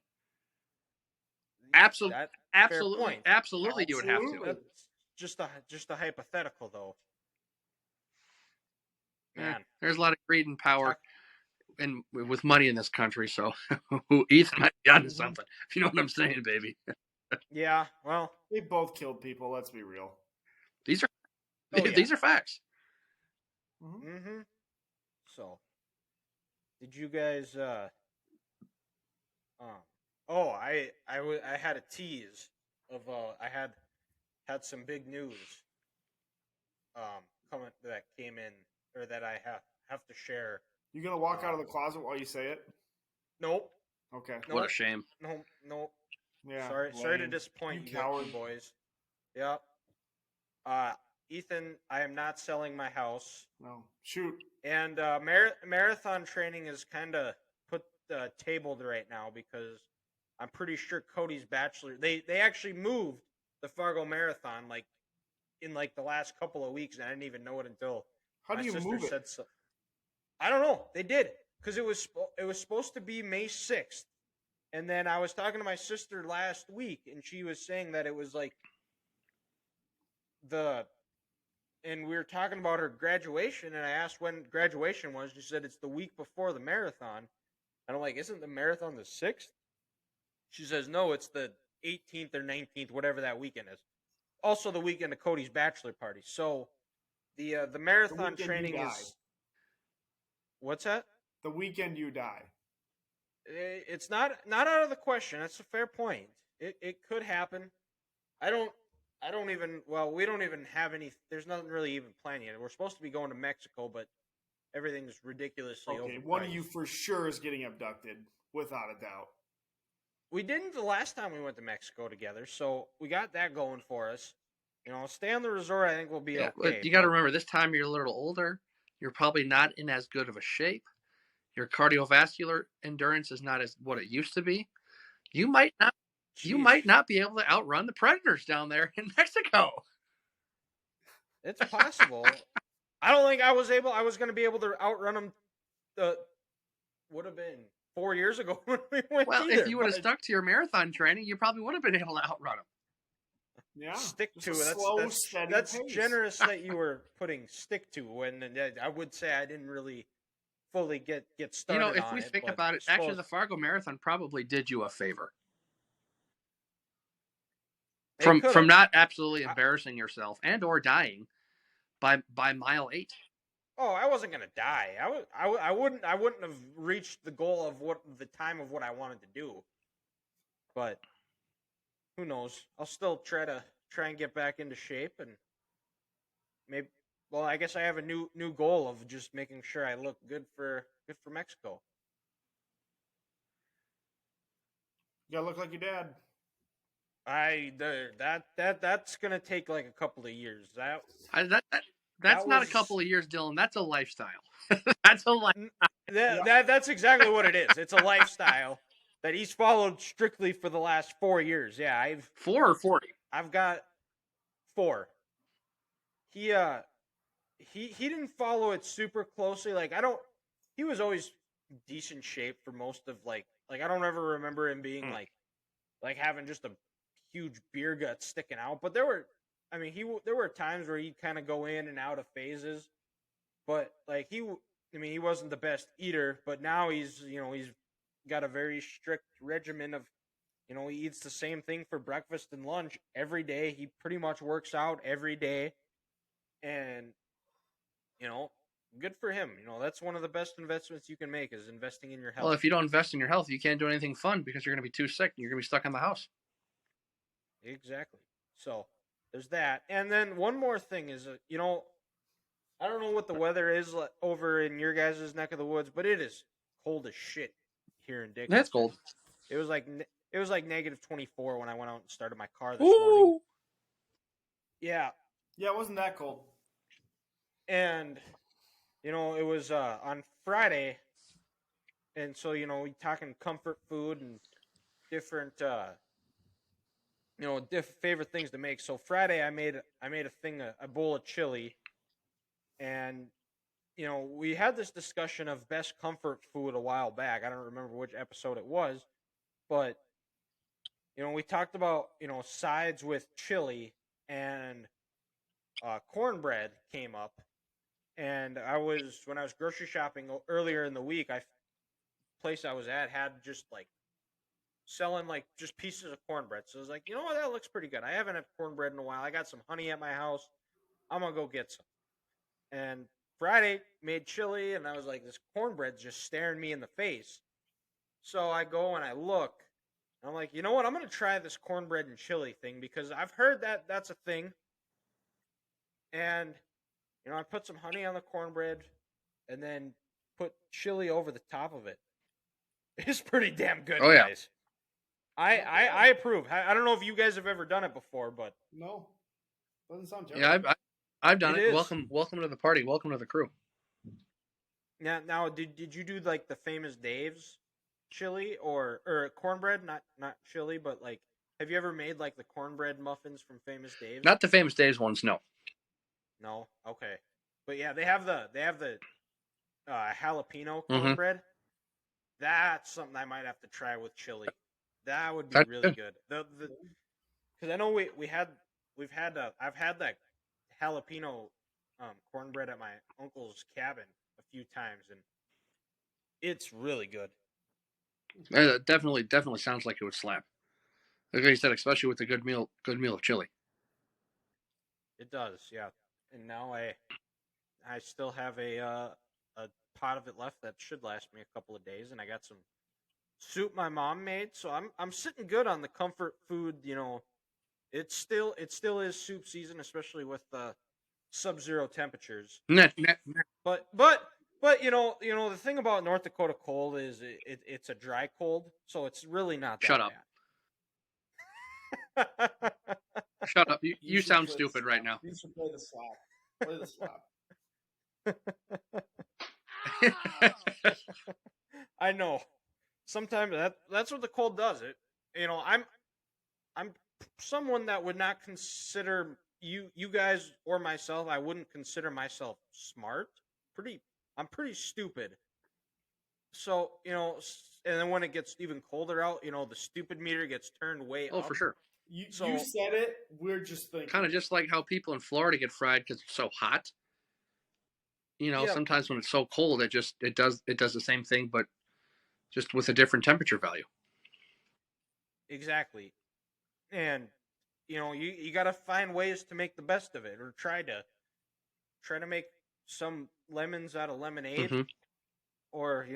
Absolutely. That fair Absolutely. point. Absolutely, you would have to. Absolutely. That's just a hypothetical though. Man, There's a lot of greed and power and with money in this country, so Ethan might be onto something. If you know what I'm saying, baby. yeah. Well, They both killed people. Let's be real. These are Oh, yeah. these are facts. Mm-hmm. So, did you guys? I had a tease of I had some big news coming that came in or that I have to share. You gonna walk out of the closet while you say it? Nope. Okay. Nope. What a shame. Nope. Yeah. Sorry to disappoint you coward. boys. Yep. Ethan, I am not selling my house. No. Shoot. And marathon training is kind of tabled right now because I'm pretty sure Cody's bachelor. They actually moved the Fargo Marathon in the last couple of weeks, and I didn't even know it until How my do you sister move it? said so. I don't know. They did because it was supposed to be May 6th, and then I was talking to my sister last week, and she was saying that it was and we were talking about her graduation, and I asked when graduation was. She said it's the week before the marathon. And I'm like, isn't the marathon the 6th? She says, no, it's the 18th or 19th, whatever that weekend is. Also the weekend of Cody's bachelor party. So the marathon training is... What's that? The weekend you die. It's not out of the question. That's a fair point. It could happen. We don't even have any. There's nothing really even planned yet. We're supposed to be going to Mexico, but everything's ridiculously overpriced. One of you for sure is getting abducted, without a doubt. We didn't the last time we went to Mexico together, so we got that going for us. Stay on the resort. I think we'll be okay. But you got to remember, this time you're a little older. You're probably not in as good of a shape. Your cardiovascular endurance is not as what it used to be. You might not. Jeez. You might not be able to outrun the predators down there in Mexico. It's possible. I don't think I was going to be able to outrun them. Would have been 4 years ago when we went. Well, if you would have stuck to your marathon training, you probably would have been able to outrun them. Yeah, stick to it. That's generous that you were putting stick to. When I would say I didn't really fully get started. If we think about it, actually, the Fargo Marathon probably did you a favor. From not absolutely embarrassing yourself and or dying by mile 8. Oh, I wasn't gonna die. I wouldn't have reached the goal of the time of what I wanted to do. But who knows? I'll still try and get back into shape and maybe. Well, I guess I have a new goal of just making sure I look good for Mexico. You gotta look like your dad. That's gonna take like a couple of years. That's not a couple of years, Dylan. That's a lifestyle. That's a lifestyle. That's exactly what it is. It's a lifestyle that he's followed strictly for the last 4 years. Yeah, I've 4 or 40. I've got 4. He didn't follow it super closely. He was always decent shape for most of I don't ever remember him being like having just a huge beer gut sticking out. But there were times where he'd kind of go in and out of phases. But he wasn't the best eater, but now he's got a very strict regimen of, he eats the same thing for breakfast and lunch every day. He pretty much works out every day. And, good for him. That's one of the best investments you can make is investing in your health. Well, if you don't invest in your health, you can't do anything fun because you're going to be too sick and you're going to be stuck in the house. Exactly. So there's that. And then one more thing is, I don't know what the weather is over in your guys' neck of the woods, but it is cold as shit here in Dickinson. That's cold. It was like negative 24 when I went out and started my car this morning. Ooh. Yeah, Yeah, it wasn't that cold. and it was on Friday, and so we talking comfort food and different favorite things to make. So Friday I made a bowl of chili, and we had this discussion of best comfort food a while back. I don't remember which episode it was, but we talked about sides with chili, and cornbread came up. And when I was grocery shopping earlier in the week, place I was at had just like selling like just pieces of cornbread. So I was like, you know what, that looks pretty good. I haven't had cornbread in a while. I got some honey at my house. I'm gonna go get some. And Friday made chili, and I was like, this cornbread's just staring me in the face. So I go and I look. And I'm like, you know what? I'm gonna try this cornbread and chili thing because I've heard that that's a thing. And I put some honey on the cornbread, and then put chili over the top of it. It's pretty damn good, Oh, yeah. guys. I approve. I don't know if you guys have ever done it before, but No, doesn't sound terrible. Yeah, I've done It it. is. Welcome to the party. Welcome to the crew. now did you do like the famous Dave's chili or cornbread? Not chili, but like, have you ever made like the cornbread muffins from Famous Dave's? Not the Famous Dave's ones, no. No, okay, but yeah, they have the jalapeno Mhm. cornbread. That's something I might have to try with chili. That would be That's really good. good. Because I know I've had that jalapeno cornbread at my uncle's cabin a few times, and it's really good. Definitely sounds like it would slap. Like you said, especially with a good meal of chili. It does, yeah. And now I still have a pot of it left that should last me a couple of days, and I got some soup my mom made, so I'm sitting good on the comfort food. It still is soup season, especially with sub-zero temperatures. Net. But the thing about North Dakota cold is it's a dry cold, so it's really not that Shut up. bad. Shut up. You should sound play the stupid right now. slap. You should play the slap. Play the slap. I know. Sometimes that's what the cold does. I'm someone that would not consider you guys or myself. I wouldn't consider myself smart. I'm pretty stupid. So and then when it gets even colder out, the stupid meter gets turned way up. Oh, for sure. You said it. We're just thinking. Kind of just like how people in Florida get fried because it's so hot. Yeah. Sometimes when it's so cold, it does the same thing, but just with a different temperature value. Exactly. And you got to find ways to make the best of it, or try to make some lemons out of lemonade. Mhm. Or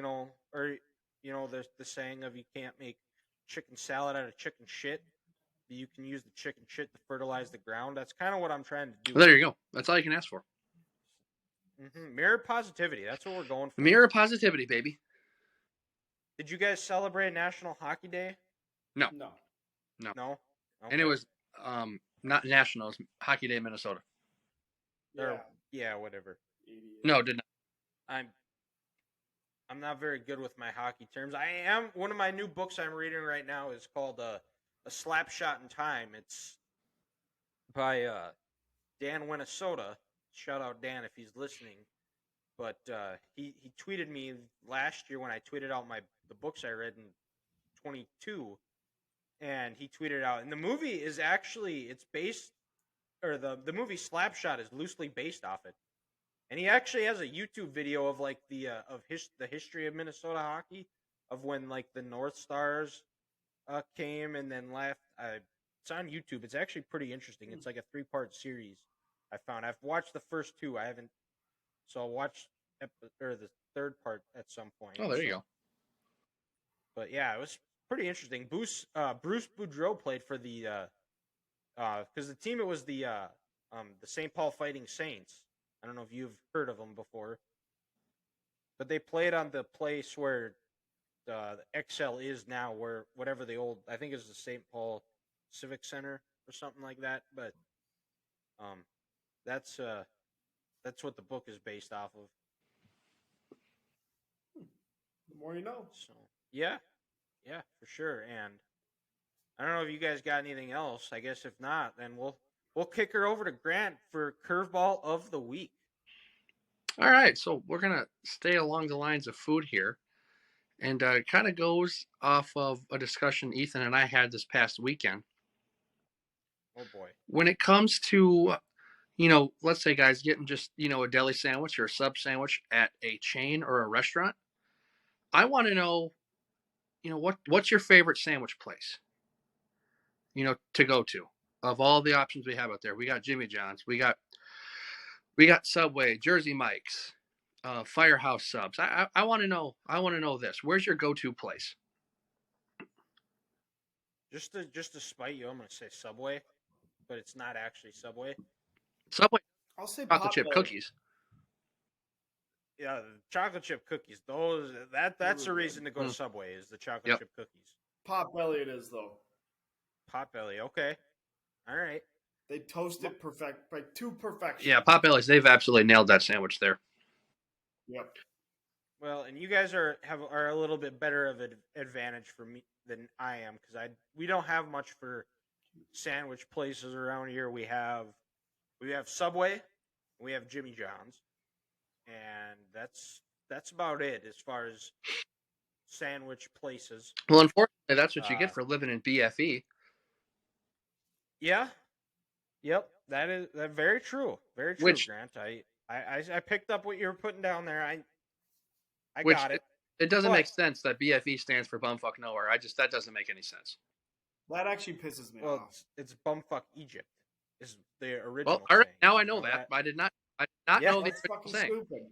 there's the saying of you can't make chicken salad out of chicken shit. You can use the chicken shit to fertilize the ground. That's kind of what I'm trying to do. Well, there you go. That's all you can ask for. Mirror positivity. That's what we're going for. Mirror positivity, baby. Did you guys celebrate National Hockey Day? No. No. Okay. And it was not national. It was Hockey Day, Minnesota. Yeah, whatever. Idiot. No, it did not. I'm not very good with my hockey terms. One of my new books I'm reading right now is called A Slap Shot in Time. It's by Dan Minnesota. Shout out Dan if he's listening. But he tweeted me last year when I tweeted out the books I read in 22, and he tweeted out. And the movie is actually the movie Slapshot is loosely based off it. And he actually has a YouTube video of like the history of Minnesota hockey, of when like the North Stars came and then left. It's on YouTube. It's actually pretty interesting. It's like a 3-part series. I've watched the first 2. I haven't, so I'll watch the 3rd part at some point. Oh, there you go. But yeah, it was pretty interesting. Bruce Boudreau played for the because the team, it was the St. Paul Fighting Saints. I don't know if you've heard of them before, but they played on the place where the XL is now, where whatever the old, I think it's the St. Paul Civic Center or something like that. But um, that's what the book is based off of. The more you know. So yeah, yeah, for sure. And I don't know if you guys got anything else. I guess if not, then we'll kick her over to Grant for curveball of the week. All right, so we're gonna stay along the lines of food here, and it kind of goes off of a discussion Ethan and I had this past weekend. Oh boy. When it comes to, let's say guys getting just a deli sandwich or a sub sandwich at a chain or a restaurant, I want to know, what's your favorite sandwich place? To go to. Of all the options we have out there, we got Jimmy John's, we got Subway, Jersey Mike's, Firehouse Subs. I want to know. I want to know this. Where's your go-to place? Just to spite you, I'm gonna say Subway, but it's not actually Subway. Subway. I'll say Chocolate chip Potbelly. cookies. Yeah, the chocolate chip cookies. That's a reason to go to Subway, is the chocolate chip cookies. Potbelly it is though. Potbelly, okay. All right. They toast it to perfection. Yeah, Potbelly's. They've absolutely nailed that sandwich there. Yep. Well, and you guys are a little bit better of an advantage for me than I am, because we don't have much for sandwich places around here. We have Subway, we have Jimmy John's, and that's about it as far as sandwich places. Well, unfortunately, that's what you get for living in BFE. Yeah. Yep. That very true. Very true, Grant. I picked up what you were putting down there. I got it. It doesn't make sense that BFE stands for bumfuck nowhere. That doesn't make any sense. That actually pisses me off. It's bumfuck Egypt is the original. Well, all right, saying. now I know that. I did not know that's fucking saying. stupid.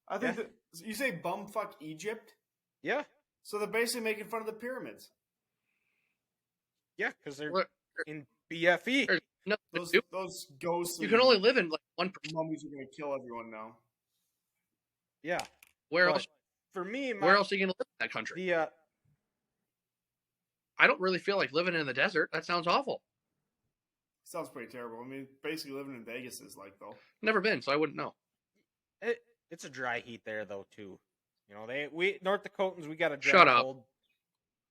I think that you say bumfuck Egypt. Yeah. So they're basically making fun of the pyramids. Yeah, because they're in BFE. Those ghosts. You can only live in like 1%. Mummies are going to kill everyone now. Yeah. Where else? For me, where else are you going to live in that country? I don't really feel like living in the desert. That sounds awful. Sounds pretty terrible. I mean, basically living in Vegas is like, though. Never been, so I wouldn't know. It's a dry heat there, though, too. We North Dakotans, we got a dry Shut up. cold.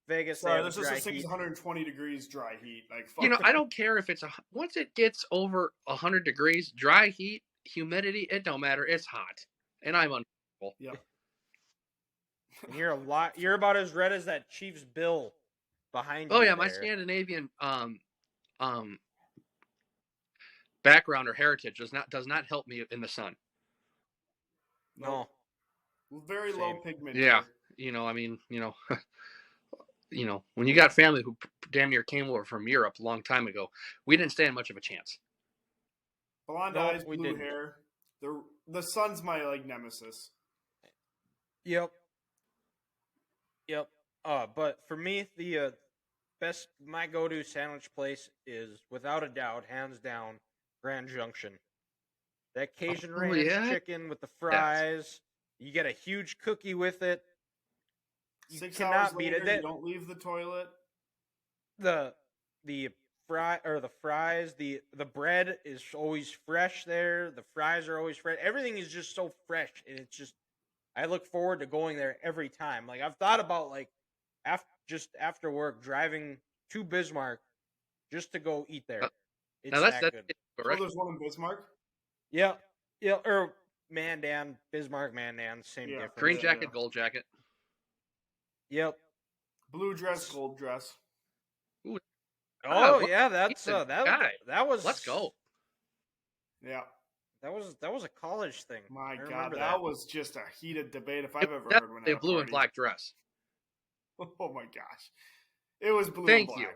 Vegas, sorry, this is 620 degrees dry heat. Like, fuck I don't care if it's once it gets over 100 degrees, dry heat, humidity, it don't matter. It's hot, and I'm uncomfortable. Yep. And you're about as red as that Chiefs bill behind you. Oh yeah, there. my Scandinavian background or heritage does not help me in the sun. No. Very low pigment. Yeah, when you got family who damn near came over from Europe a long time ago, we didn't stand much of a chance. Blonde eyes, blue hair. The sun's my nemesis. Yep. But for me, the my go-to sandwich place is without a doubt, hands down, Grand Junction. That Cajun ranch chicken with the fries. You get a huge cookie with it. You 6 cannot hours beat later, it. You don't leave the toilet. The fries, the bread is always fresh there. The fries are always fresh. Everything is just so fresh, and it's just I look forward to going there every time. Like I've thought about after work driving to Bismarck just to go eat there. It's that good. Oh, there's one in Bismarck? Yeah, or Mandan, Bismarck, Mandan, same difference. Green jacket, gold jacket. Yep. Blue dress, gold dress. Ooh. Oh yeah, that's that was. Let's go. Yeah. That was a college thing. My God, that was just a heated debate if I've ever heard one. A blue and black dress. Oh my gosh, it was blue Thank and black.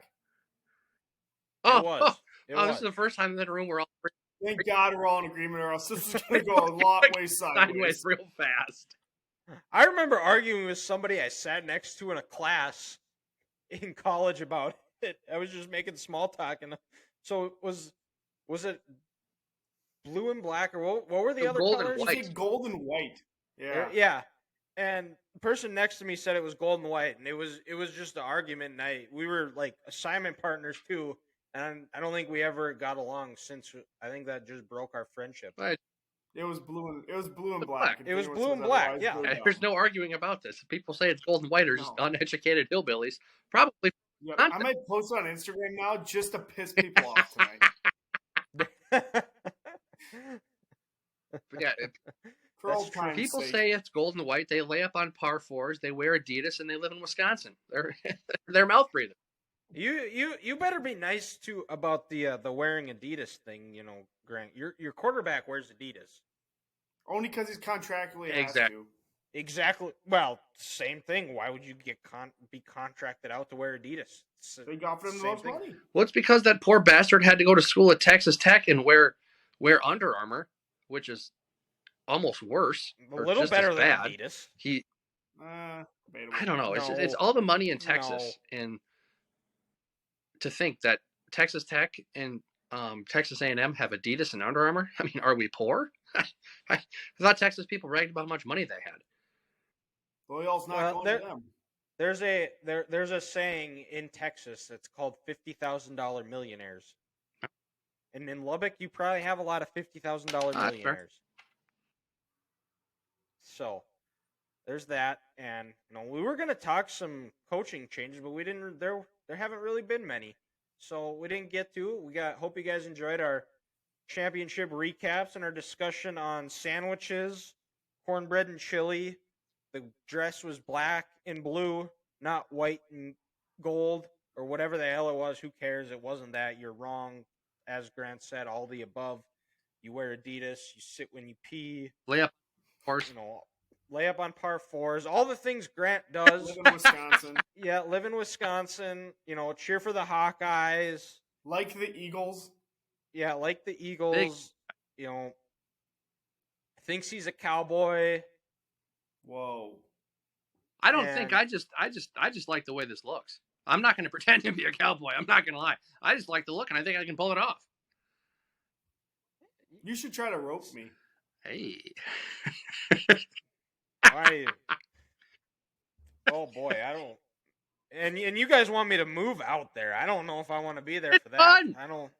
you. It was. This is the first time in the room we're all. Thank God we're all in agreement, or else this is going to go a lot way sideways real fast. I remember arguing with somebody I sat next to in a class in college about it. I was just making small talk, and so was it blue and black, or what were the other gold colors? And white. Gold and white. Yeah. Yeah. And the person next to me said it was gold and white, and it was just an argument. And we were like assignment partners too, and I don't think we ever got along since. I think that just broke our friendship. Right. It was blue and black. black. It was Anyone blue says and black, otherwise, yeah. they're dumb. There's no arguing about this. People say it's gold and white are just No. uneducated hillbillies. Probably. Yeah, I might post it on Instagram now just to piss people off tonight. Yeah, For old time's people sake. say it's gold and white. They lay up on par fours. They wear Adidas, and they live in Wisconsin. They're mouth breathing. You better be nice to about the wearing Adidas thing. You know, Grant, your quarterback wears Adidas. Only because he's contractually Exactly. has to. Exactly. Well, same thing. Why would you be contracted out to wear Adidas? They offered him the most money. Well, it's because that poor bastard had to go to school at Texas Tech and wear Under Armour, which is almost worse. A little better than Adidas. I don't know. It's all the money in Texas, and to think that Texas Tech and Texas A&M have Adidas and Under Armour. I mean, are we poor? I thought Texas people bragged about how much money they had. Loyal's not going to them. There's a saying in Texas that's called $50,000 millionaires. And in Lubbock, you probably have a lot of $50,000 millionaires. Fair. So there's that. And we were going to talk some coaching changes, but we didn't. There haven't really been many, so we didn't get to. Hope you guys enjoyed our championship recaps and our discussion on sandwiches, cornbread and chili. The dress was black and blue, not white and gold, or whatever the hell it was. Who cares? It wasn't that. You're wrong. As Grant said, all the above. You wear Adidas. You sit when you pee. Lay up, of course. Lay up on par fours. All the things Grant does. Live in Wisconsin. Yeah, live in Wisconsin. Cheer for the Hawkeyes. Like the Eagles. Yeah, like the Eagles. Thinks he's a cowboy. Whoa. I don't think I just like the way this looks. I'm not going to pretend to be a cowboy. I'm not going to lie. I just like the look, and I think I can pull it off. You should try to rope me. Hey. Oh boy, I don't. And you guys want me to move out there? I don't know if I want to be there for that. Fun. I don't.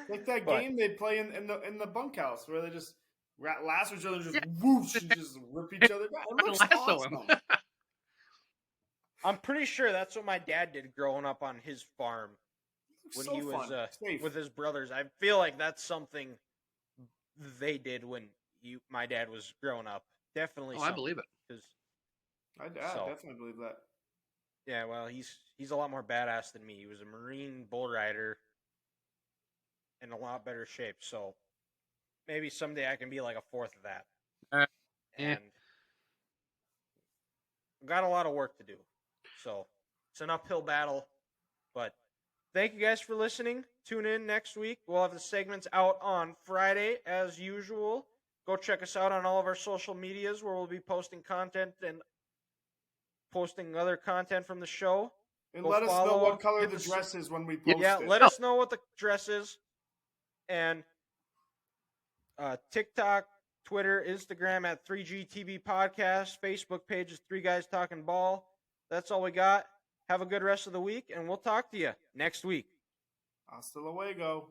Like that game they play in the bunkhouse where they just lasso each other, just whoosh, and just rip each other back. It looks awesome. I'm pretty sure that's what my dad did growing up on his farm when he was with his brothers. I feel like that's something they did when my dad was growing up. Definitely. I believe it. I definitely believe that. Yeah, well, he's a lot more badass than me. He was a Marine bull rider in a lot better shape. So maybe someday I can be like a fourth of that. And I've got a lot of work to do. So it's an uphill battle. But thank you guys for listening. Tune in next week. We'll have the segments out on Friday as usual. Go check us out on all of our social medias where we'll be posting content and posting other content from the show. And let us know what color the dress is when we post it. Yeah, let us know what the dress is. And TikTok, Twitter, Instagram at 3GTV Podcast. Facebook page is 3 Guys Talking Ball. That's all we got. Have a good rest of the week, and we'll talk to you next week. Hasta luego.